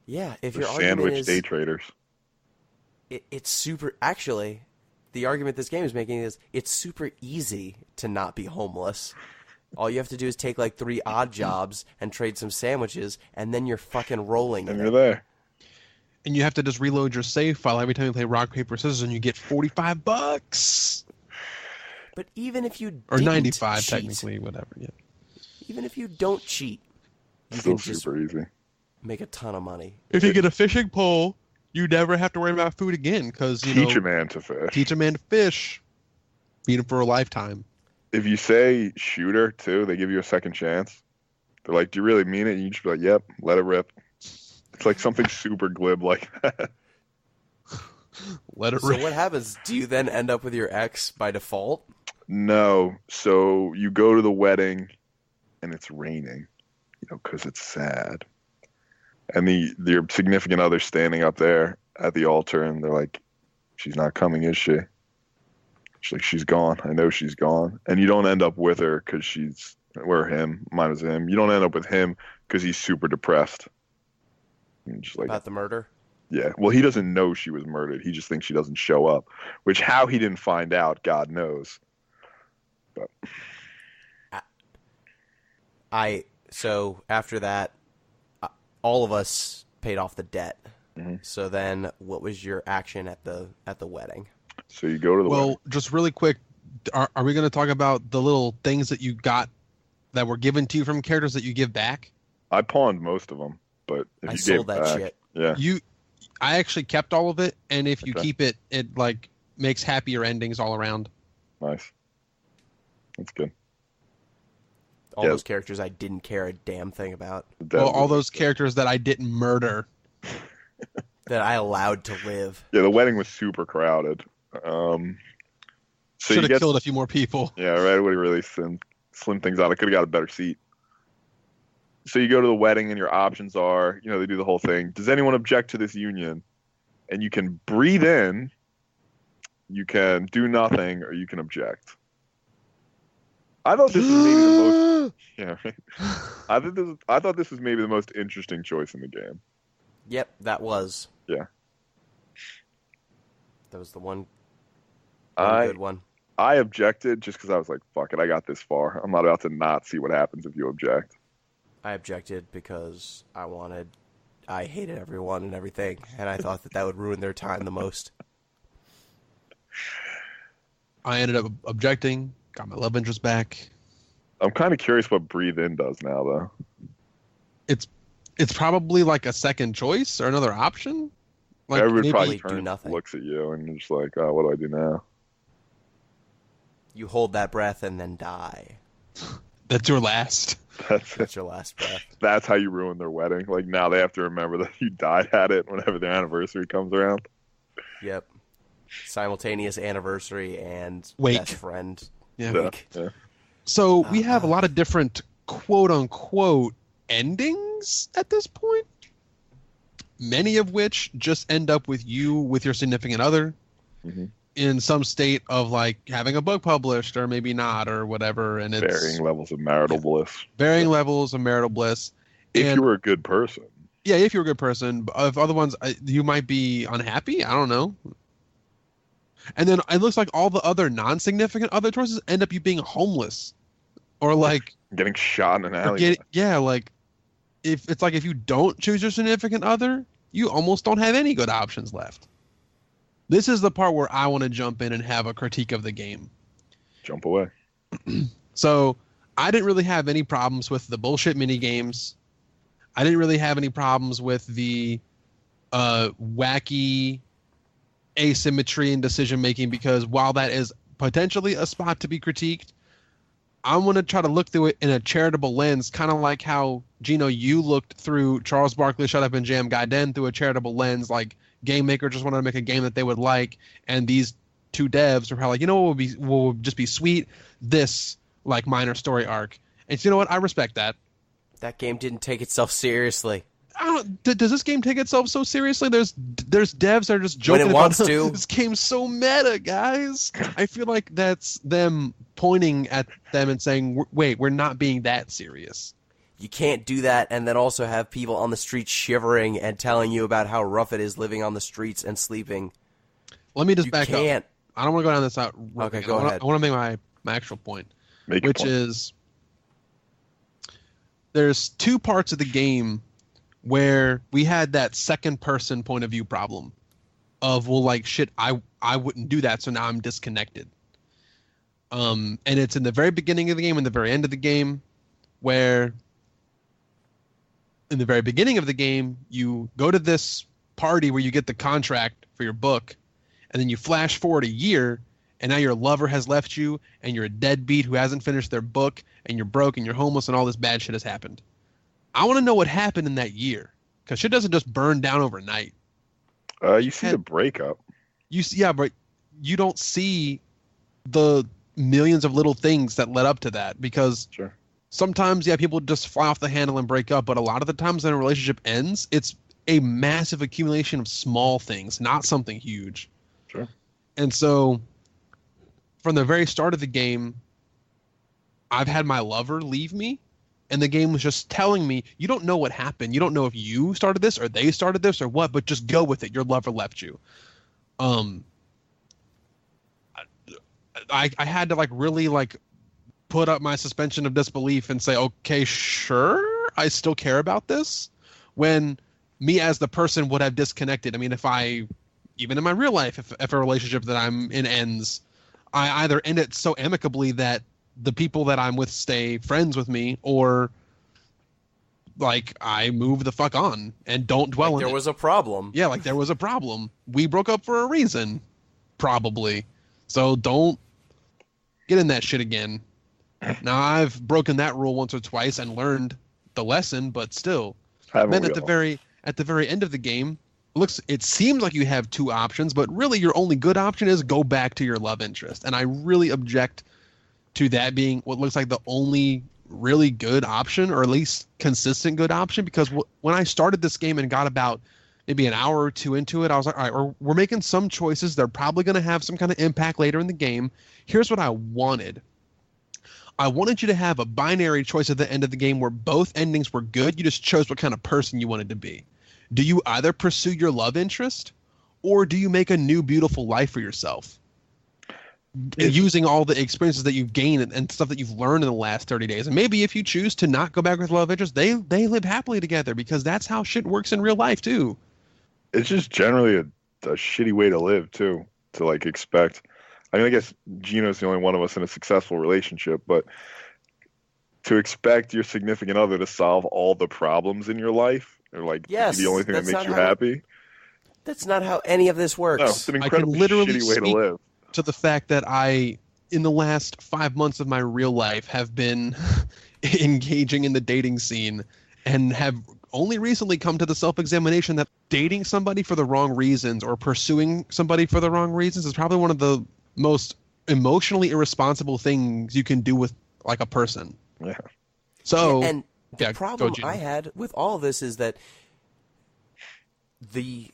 Yeah, if your sandwich argument is day traders. It's super. Actually, the argument this game is making is it's super easy to not be homeless. All you have to do is take like 3 odd jobs and trade some sandwiches, and then you're fucking rolling. And you're there. And you have to just reload your save file every time you play rock, paper, scissors, and you get $45. But even if you or 95 cheat, technically, whatever. Yeah. Even if you don't cheat, you Still can super easy. Make a ton of money. If you get a fishing pole, you never have to worry about food again because teach a man to fish. Teach a man to fish. Feed him for a lifetime. If you say shooter too, they give you a second chance. They're like, "Do you really mean it?" And you just be like, "Yep, let it rip." It's like something super glib like that. Let it rip. So what happens? Do you then end up with your ex by default? No. So you go to the wedding, and it's raining, because it's sad. And your significant other standing up there at the altar, and they're like, "She's not coming, is she?" She's like, "She's gone. I know she's gone." And you don't end up with her because mine was him. You don't end up with him because he's super depressed. Just like, about the murder? Yeah. Well, he doesn't know she was murdered. He just thinks she doesn't show up, which how he didn't find out, God knows. But so after that, all of us paid off the debt. Mm-hmm. So then what was your action at the wedding? So you go to the wedding. Well, just really quick, are we going to talk about the little things that you got that were given to you from characters that you give back? I pawned most of them, but if you sold gave that back, shit. Yeah. I actually kept all of it, and if you keep it, it like makes happier endings all around. Nice. That's good. All those characters I didn't care a damn thing about. Well, all those characters that I didn't murder. That I allowed to live. Yeah, the wedding was super crowded. Should have killed a few more people. Yeah, right. Would have really slim things out. I could have got a better seat. So you go to the wedding, and your options are, they do the whole thing. Does anyone object to this union? And you can breathe in you can do nothing, or you can object. I thought this was maybe the most. Yeah, right. I thought this was maybe the most interesting choice in the game. Yep, that was. Yeah. That was the one I good one. I objected just because I was like, fuck it, I got this far. I'm not about to not see what happens if you object. I objected because I hated everyone and everything, and I thought that would ruin their time the most. I ended up objecting, got my love interest back. I'm kind of curious what breathe in does now, though. It's probably like a second choice or another option. Like Everyone probably do nothing. looks at you and you're just like, oh, what do I do now? You hold that breath and then die. That's your last. That's your last breath. That's how you ruin their wedding. Like, now they have to remember that you died at it whenever their anniversary comes around. Yep. Simultaneous anniversary and Wake. best friend. Yeah. Wake. Yeah. So we have a lot of different quote unquote endings at this point. Many of which just end up with you with your significant other in some state of like having a book published or maybe not or whatever. And it's varying levels of marital bliss. Varying levels of marital bliss. If you were a good person. Yeah, if you're a good person. Of other ones, you might be unhappy. I don't know. And then it looks like all the other non-significant other choices end up you being homeless. Or like... Getting shot in an alley. Like... If you don't choose your significant other, you almost don't have any good options left. This is the part where I want to jump in and have a critique of the game. Jump away. So, I didn't really have any problems with the bullshit mini games. I didn't really have any problems with the wacky asymmetry in decision making because while that is potentially a spot to be critiqued, I'm going to try to look through it in a charitable lens, kind of like how, Gino, you looked through Charles Barkley's Shut Up and Jam Gaiden through a charitable lens, like Game Maker just wanted to make a game that they would like, and these two devs are probably like, you know what will just be sweet? This, like, minor story arc. And you know what? I respect that. That game didn't take itself seriously. Does this game take itself so seriously? There's devs that are just joking when it wants to. This game's so meta, guys. I feel like that's them pointing at them and saying, wait, we're not being that serious. You can't do that and then also have people on the streets shivering and telling you about how rough it is living on the streets and sleeping. Let me just back up. Can't. I don't want to go down this out. Okay, go ahead. I want to make my actual point, which is there's two parts of the game where we had that second person point of view problem of, well, like, shit, I wouldn't do that, so now I'm disconnected. And it's in the very beginning of the game and the very end of the game, where in the very beginning of the game, you go to this party where you get the contract for your book, and then you flash forward a year, and now your lover has left you, and you're a deadbeat who hasn't finished their book, and you're broke, and you're homeless, and all this bad shit has happened. I want to know what happened in that year, because shit doesn't just burn down overnight. You see the breakup. But you don't see the millions of little things that led up to that, because sometimes, people just fly off the handle and break up, but a lot of the times when a relationship ends, it's a massive accumulation of small things, not something huge. Sure. And so, from the very start of the game, I've had my lover leave me, and the game was just telling me, you don't know what happened. You don't know if you started this or they started this or what, but just go with it. Your lover left you. I had to really put up my suspension of disbelief and say, okay, sure, I still care about this. When me as the person would have disconnected. I mean, even in my real life, if a relationship that I'm in ends, I either end it so amicably that the people that I'm with stay friends with me, or I move the fuck on and don't dwell in it. There was a problem. Yeah, there was a problem. We broke up for a reason, probably. So don't get in that shit again. Now, I've broken that rule once or twice and learned the lesson, but still. Then at the very end of the game, it seems like you have two options, but really your only good option is go back to your love interest. And I really object to that being what looks like the only really good option, or at least consistent good option, because when I started this game and got about maybe an hour or two into it, I was like, all right, we're making some choices. They're probably going to have some kind of impact later in the game. Here's what I wanted. I wanted you to have a binary choice at the end of the game where both endings were good. You just chose what kind of person you wanted to be. Do you either pursue your love interest, or do you make a new beautiful life for yourself? Using all the experiences that you've gained and stuff that you've learned in the last 30 days. And maybe if you choose to not go back with love interest, they live happily together, because that's how shit works in real life too. It's just generally a shitty way to live too, to like expect. I mean, I guess Gino's the only one of us in a successful relationship, but to expect your significant other to solve all the problems in your life, or like yes, the only thing that makes you happy. That's not how any of this works. No, it's an incredibly shitty way to live. To the fact that I, in the last 5 months of my real life, have been engaging in the dating scene and have only recently come to the self-examination that dating somebody for the wrong reasons or pursuing somebody for the wrong reasons is probably one of the most emotionally irresponsible things you can do with like a person. Yeah. So, yeah, and the problem I had with all of this is that the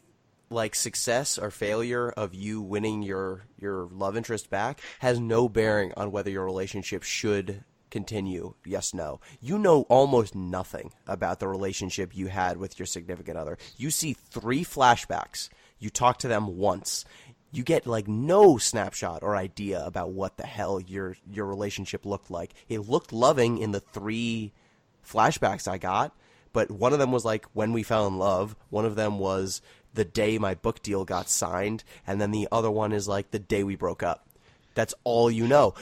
like success or failure of you winning your love interest back has no bearing on whether your relationship should continue. Yes, no. You know almost nothing about the relationship you had with your significant other. You see 3 flashbacks. You talk to them once. You get like no snapshot or idea about what the hell your relationship looked like. It looked loving in the 3 flashbacks I got, but one of them was like when we fell in love. One of them was the day my book deal got signed, and then the other one is like the day we broke up. That's all you know.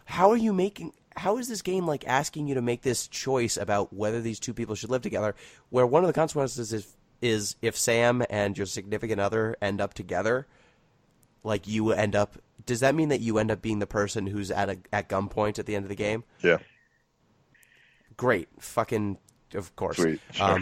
How is this game like asking you to make this choice about whether these two people should live together, where one of the consequences is if Sam and your significant other end up together, like you end up, does that mean that you end up being the person who's at gunpoint at the end of the game? Yeah. Great. Fucking, of course. Sweet. Sure.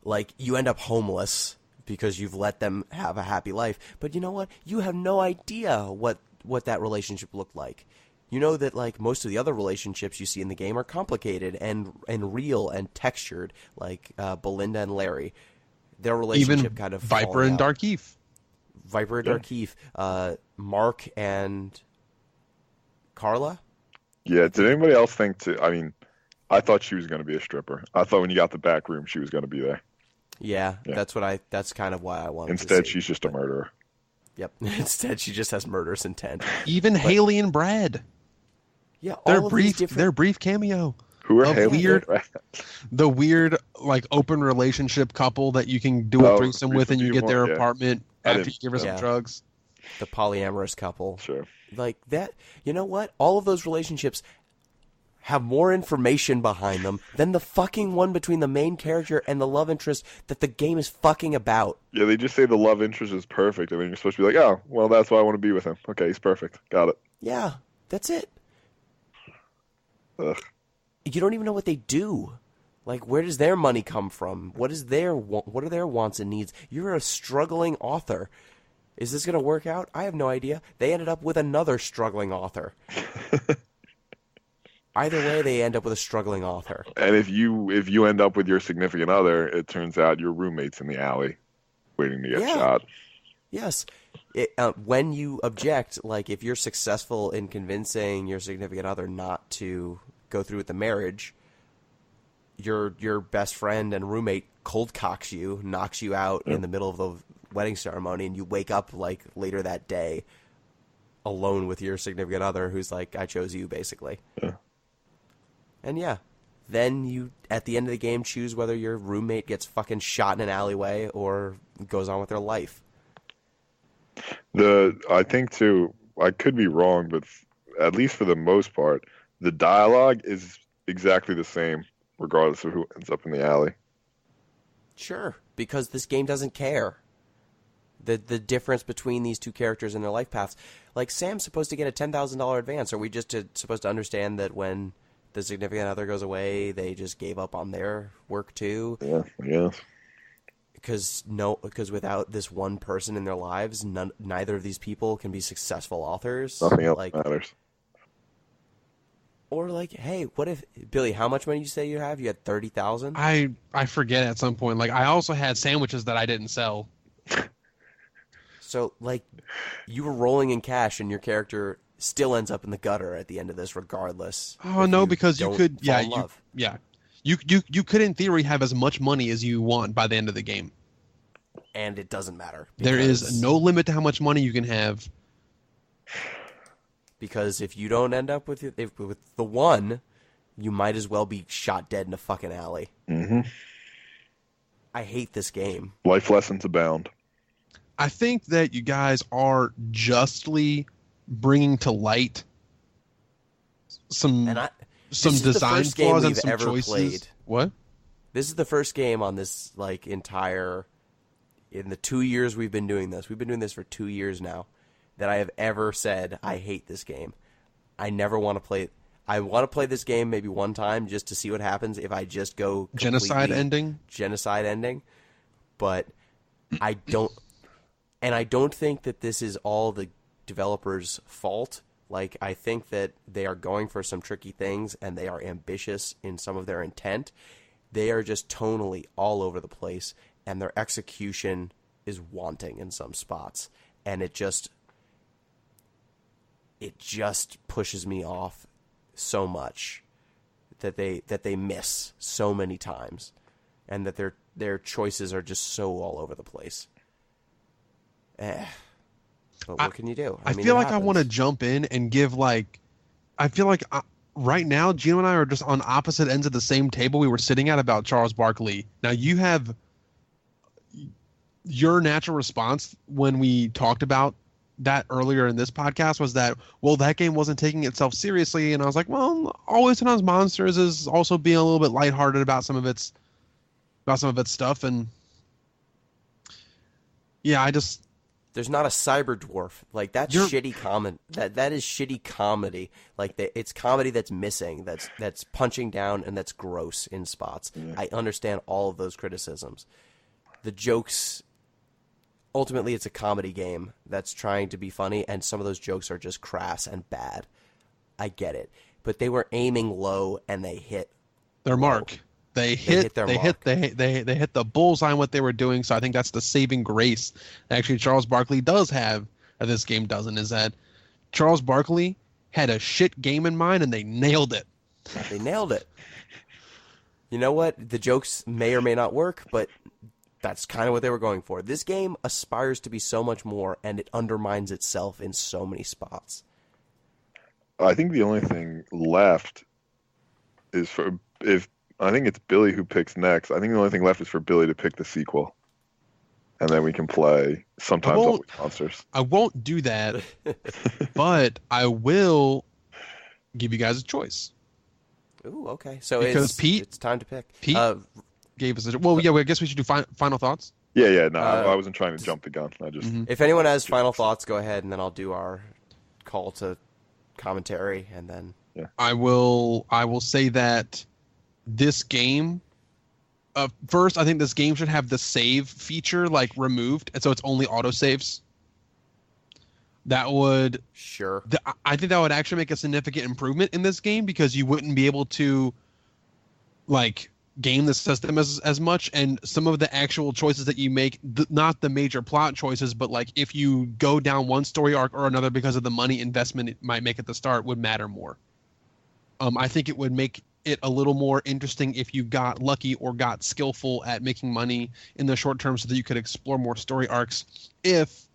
Like, you end up homeless because you've let them have a happy life. But you know what? You have no idea what that relationship looked like. You know that, like, most of the other relationships you see in the game are complicated and real and textured, like Belinda and Larry. Their relationship even kind of Viper and Darkeith. Viper and Darkeith. Mark and Carla? Yeah, did anybody else think I mean, I thought she was going to be a stripper. I thought when you got the back room, she was going to be there. Yeah, that's kind of why I wanted Instead, to see. she's just a murderer. Yep. Instead, she just has murderous intent. Even Haley and Brad. Yeah, all their brief cameo. Who are Haley and Brad? The weird, like, open relationship couple that you can do a threesome with, and you get their apartment after you give her some drugs. The polyamorous couple. Sure. Like that. You know what? All of those relationships have more information behind them than the fucking one between the main character and the love interest that the game is fucking about. Yeah, they just say the love interest is perfect, and then you're supposed to be like, oh, well, that's why I want to be with him. Okay, he's perfect. Got it. Yeah, that's it. Ugh. You don't even know what they do. Like, where does their money come from? What are their wants and needs? You're a struggling author. Is this going to work out? I have no idea. They ended up with another struggling author. Either way, they end up with a struggling author. And if you end up with your significant other, it turns out your roommate's in the alley waiting to get shot. Yes. When you object, like if you're successful in convincing your significant other not to go through with the marriage, your best friend and roommate cold cocks you, knocks you out in the middle of the wedding ceremony, and you wake up like later that day alone with your significant other who's like, I chose you, basically. Yeah. And then you, at the end of the game, choose whether your roommate gets fucking shot in an alleyway or goes on with their life. I think, too, I could be wrong, but at least for the most part, the dialogue is exactly the same, regardless of who ends up in the alley. Sure, because this game doesn't care. The difference between these two characters and their life paths. Like, Sam's supposed to get a $10,000 advance. Are we just supposed to understand that when the significant other goes away, they just gave up on their work too? Yeah, I guess. Because without this one person in their lives, neither of these people can be successful authors. Nothing else matters. Or like, hey, what if Billy? How much money did you say you have? You had 30,000. I forget at some point. Like I also had sandwiches that I didn't sell. So like, you were rolling in cash, and your character still ends up in the gutter at the end of this, regardless. Oh no, because you could, fall in love. You could in theory have as much money as you want by the end of the game. And it doesn't matter. There is no limit to how much money you can have. Because if you don't end up with the one, you might as well be shot dead in a fucking alley. Mm-hmm. I hate this game. Life lessons abound. I think that you guys are justly bringing to light some design flaws and some choices. Played. What? This is the first game on this in the 2 years we've been doing this. We've been doing this for 2 years now. That I have ever said I hate this game. I never want to play it. I want to play this game maybe one time just to see what happens if I just go genocide ending. But I don't, and I don't think that this is all the developers' fault. Like, I think that they are going for some tricky things and they are ambitious in some of their intent. They are just tonally all over the place, and their execution is wanting in some spots, and it just pushes me off so much that they miss so many times, and that their choices are just so all over the place. But what can you do? I feel like I want to jump in and give right now Gino and I are just on opposite ends of the same table we were sitting at about Charles Barkley. Now you have your natural response when we talked about that earlier in this podcast was that, well, that game wasn't taking itself seriously, and I was like, well, Always Sometimes Monsters is also being a little bit lighthearted about some of its stuff, and yeah, there's not a cyber dwarf like that's shitty comedy. That is shitty comedy. Like it's comedy that's missing. That's punching down and that's gross in spots. Yeah. I understand all of those criticisms. The jokes. Ultimately, it's a comedy game that's trying to be funny, and some of those jokes are just crass and bad. I get it, but they were aiming low, and they hit their mark. They hit the bullseye on what they were doing. So I think that's the saving grace that actually Charles Barkley does have that this game doesn't. Is that Charles Barkley had a shit game in mind, and they nailed it. They nailed it. You know what? The jokes may or may not work, but that's kind of what they were going for. This game aspires to be so much more, and it undermines itself in so many spots. I think the only thing left is I think it's Billy who picks next. I think the only thing left is for Billy to pick the sequel. And then we can play Sometimes Always Monsters. I won't do that, but I will give you guys a choice. Ooh, okay. So it's time to pick. Pete gave us I guess we should do final thoughts. Yeah. No, I wasn't trying to jump the gun. I just. If anyone has final thoughts, go ahead, and then I'll do our call to commentary, and then. Yeah. I will say that this game. First, I think this game should have the save feature removed, and so it's only autosaves. That would I think that would actually make a significant improvement in this game because you wouldn't be able to game the system as much, and some of the actual choices that you make, not the major plot choices, but if you go down one story arc or another because of the money investment it might make at the start would matter more. I think it would make it a little more interesting if you got lucky or got skillful at making money in the short term so that you could explore more story arcs if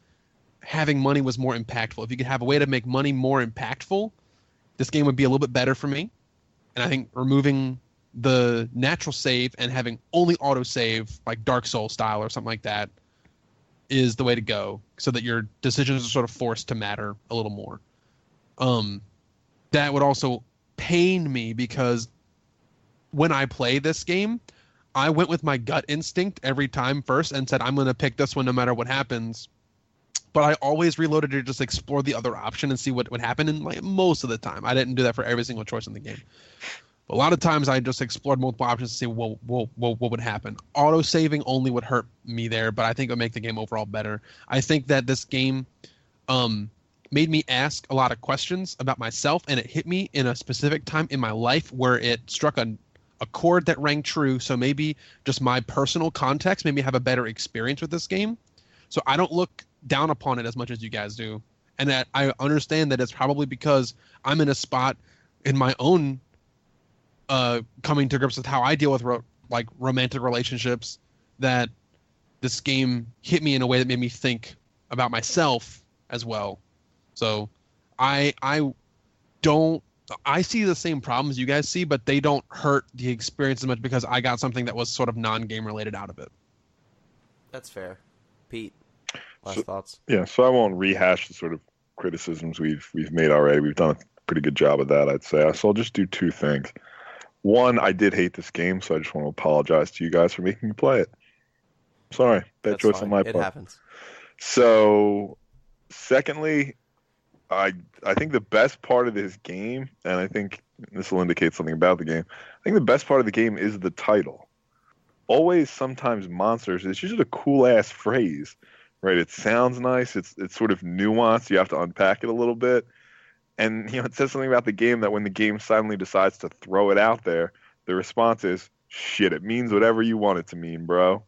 having money was more impactful. If you could have a way to make money more impactful, this game would be a little bit better for me. And I think removing the natural save and having only autosave, like Dark Souls style or something like that, is the way to go so that your decisions are sort of forced to matter a little more. That would also pain me because when I play this game, I went with my gut instinct every time first and said, I'm going to pick this one no matter what happens. But I always reloaded to just explore the other option and see what would happen. And most of the time, I didn't do that for every single choice in the game. But a lot of times I just explored multiple options to see what would happen. Auto-saving only would hurt me there, but I think it would make the game overall better. I think that this game made me ask a lot of questions about myself, and it hit me in a specific time in my life where it struck a chord that rang true. So maybe just my personal context made me have a better experience with this game. So I don't look down upon it as much as you guys do. And that I understand that it's probably because I'm in a spot in my own coming to grips with how I deal with romantic relationships, that this game hit me in a way that made me think about myself as well. So I see the same problems you guys see, but they don't hurt the experience as much because I got something that was sort of non-game related out of it. That's fair. Pete, last thoughts? Yeah, so I won't rehash the sort of criticisms we've made already. We've done a pretty good job of that, I'd say. So I'll just do two things. One, I did hate this game, so I just want to apologize to you guys for making me play it. Sorry, bad choice on my part. It happens. So, secondly, I think the best part of this game, and I think this will indicate something about the game, I think the best part of the game is the title. Always, sometimes monsters, it's just a cool-ass phrase, right? It sounds nice. It's sort of nuanced. You have to unpack it a little bit. And, it says something about the game that when the game suddenly decides to throw it out there, the response is, shit, it means whatever you want it to mean, bro.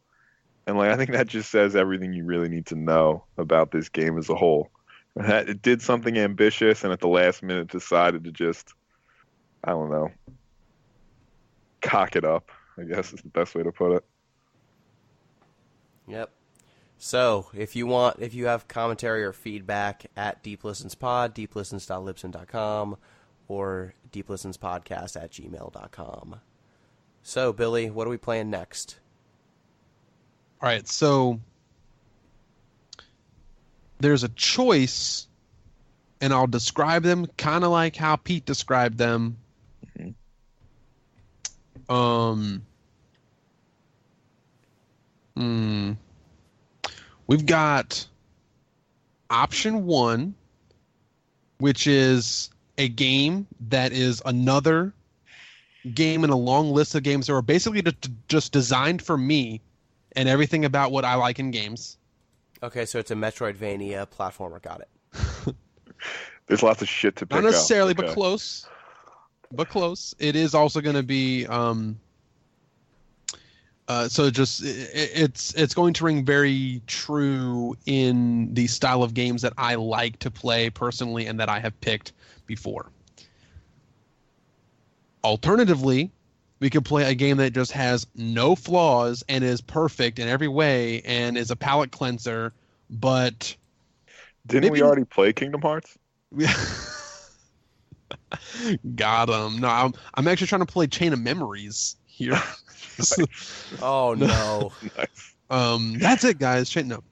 And, I think that just says everything you really need to know about this game as a whole. It did something ambitious, and at the last minute decided to just, I don't know, cock it up, I guess is the best way to put it. Yep. So, if you have commentary or feedback at deeplistenspod, deeplistens.libsyn.com, or deeplistenspodcast@gmail.com. So, Billy, what are we playing next? All right, so there's a choice, and I'll describe them kind of like how Pete described them. We've got option 1, which is a game that is another game in a long list of games that were basically just designed for me and everything about what I like in games. Okay, so it's a Metroidvania platformer. Got it. There's lots of shit to pick up. Not necessarily, but close. But close. It is also going to be... so it's going to ring very true in the style of games that I like to play personally and that I have picked before. Alternatively, we could play a game that just has no flaws and is perfect in every way and is a palate cleanser, but... Didn't we already play Kingdom Hearts? Got him. No, I'm actually trying to play Chain of Memories here. Oh no! Nice. That's it, guys. No.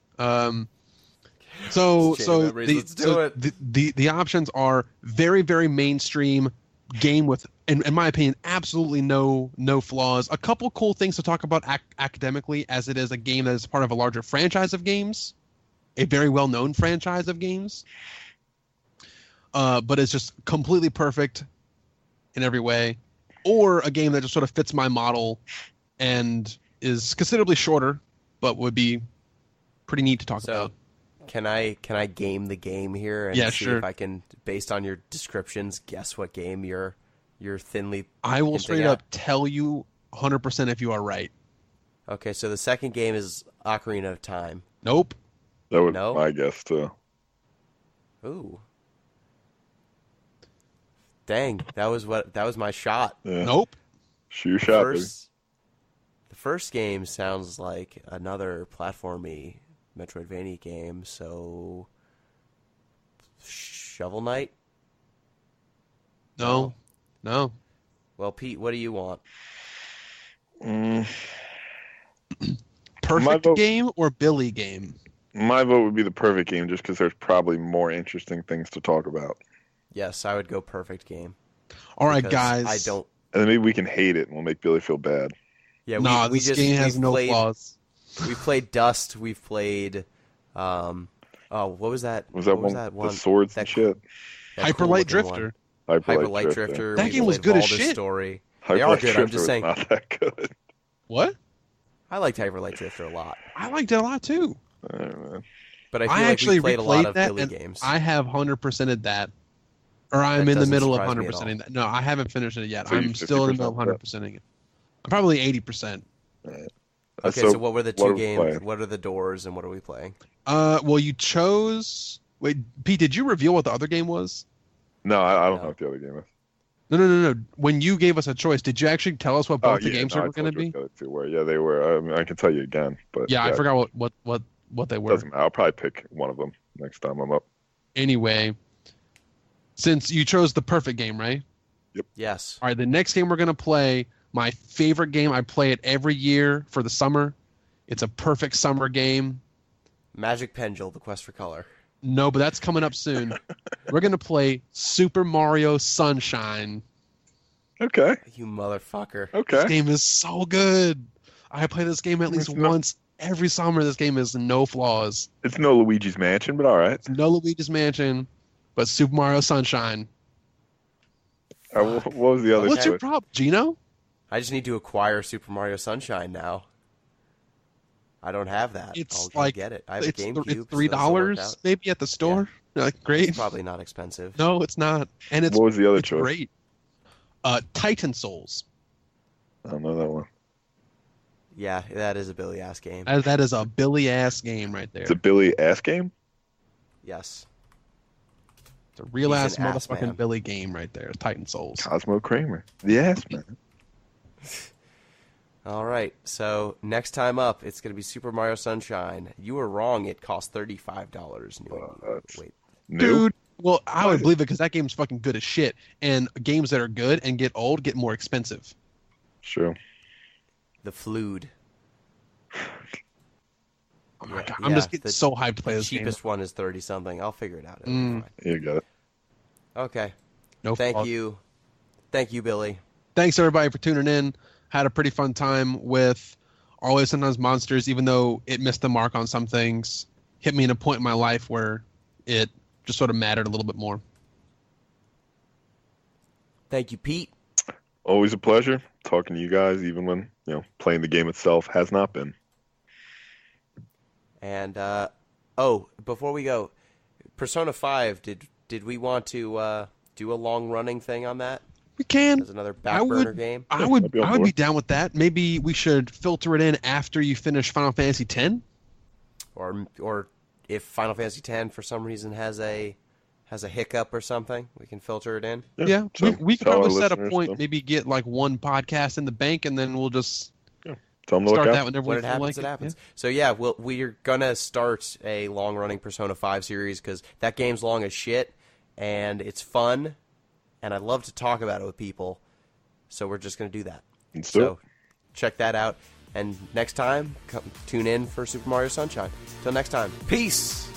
So let's do it. The options are very, very mainstream game with, in my opinion, absolutely no flaws. A couple cool things to talk about academically, as it is a game that is part of a larger franchise of games, a very well-known franchise of games. But it's just completely perfect in every way. Or a game that just sort of fits my model and is considerably shorter, but would be pretty neat to talk about. Can I game the game here and see if I can, based on your descriptions, guess what game you're thinly... I will straight up tell you 100% if you are right. Okay, so the second game is Ocarina of Time. Nope. That would be my guess, too. Ooh. Dang, that was my shot. Yeah. Nope. Shoot your shot, baby. The first game sounds like another platformy Metroidvania game, so Shovel Knight? No. Well, Pete, what do you want? Perfect game or Billy game? My vote would be the perfect game just because there's probably more interesting things to talk about. Yes, I would go perfect game. All right, guys. I don't... And then maybe we can hate it and we'll make Billy feel bad. Yeah, this game has no flaws. We've played Dust. We've played... what was that? Was that one? The swords and shit? Hyper Light Drifter. Hyper Light Drifter. That game was good as shit. Story. They are good. I'm just saying. Not that good. What? I liked Hyper Light Drifter a lot. I liked it a lot too. Man. But I feel I like actually we played a lot replayed of that, Billy and games. I have 100%ed that. Or I'm That in the doesn't middle of surprise me at 100%ing that. No, I haven't finished it yet. So I'm still in the middle of 50% 100%ing it. I'm probably 80%. Okay, so what were the two what are we games? playing? What are the doors, and what are we playing? Well, you chose. Wait, Pete, did you reveal what the other game was? No, I don't No. know what the other game is. No. When you gave us a choice, did you actually tell us what both the games were going to be? They were. Yeah, they were. I mean, I can tell you again, but Yeah, I forgot what they were. Doesn't matter. I'll probably pick one of them next time I'm up. Anyway, since you chose the perfect game, right? Yes. All right, the next game we're going to play, my favorite game. I play it every year for the summer. It's a perfect summer game. Magic Pendule: The Quest for Color. No, but that's coming up soon. We're going to play Super Mario Sunshine. Okay. You motherfucker. Okay. This game is so good. I play this game at least once every summer. This game is no flaws. It's no Luigi's Mansion, but all right. It's no Luigi's Mansion, but Super Mario Sunshine. What was the other? What's your problem, Gino? I just need to acquire Super Mario Sunshine now. I don't have that. It's I'll like get it. I have a it's GameCube. it's $3 maybe at the store. Like, great. It's probably not expensive. No, it's not. And it's What was the other it's choice? great. Titan Souls. I don't know that one. Yeah, that is a Billy ass game. That is a Billy ass game right there. It's a Billy ass game. Yes. It's a real He's ass an ass motherfucking man. Billy game right there. Titan Souls. Cosmo Kramer, the ass man. All right. So next time up, it's going to be Super Mario Sunshine. You were wrong. It cost $35. Wait. Dude, well, I would believe it because that game's fucking good as shit. And games that are good and get old get more expensive. Sure. The Flood. Oh my god, I'm just getting so hyped to play The this game. cheapest one is 30 something. I'll figure it out. It'll be fine. You got it. Okay. No Thank flaws. you. Thank you, Billy. Thanks everybody for tuning in. Had a pretty fun time with Always Sometimes Monsters, even though it missed the mark on some things. Hit me in a point in my life where it just sort of mattered a little bit more. Thank you, Pete. Always a pleasure talking to you guys, even when playing the game itself has not been. And before we go, Persona 5. Did we want to do a long running thing on that? We can. As another back burner game? I would be down with that. Maybe we should filter it in after you finish Final Fantasy X. Or if Final Fantasy X for some reason has a hiccup or something, we can filter it in. Yeah, So we could tell our probably set a listeners point, to- maybe get like one podcast in the bank, and then we'll just Tell them to look start out. that whenever When we it feel happens, like it happens. So yeah, we're gonna start a long running Persona 5 series because that game's long as shit and it's fun, and I love to talk about it with people. So we're just gonna do that. Let's do it. Check that out, and next time, tune in for Super Mario Sunshine. Till next time, peace.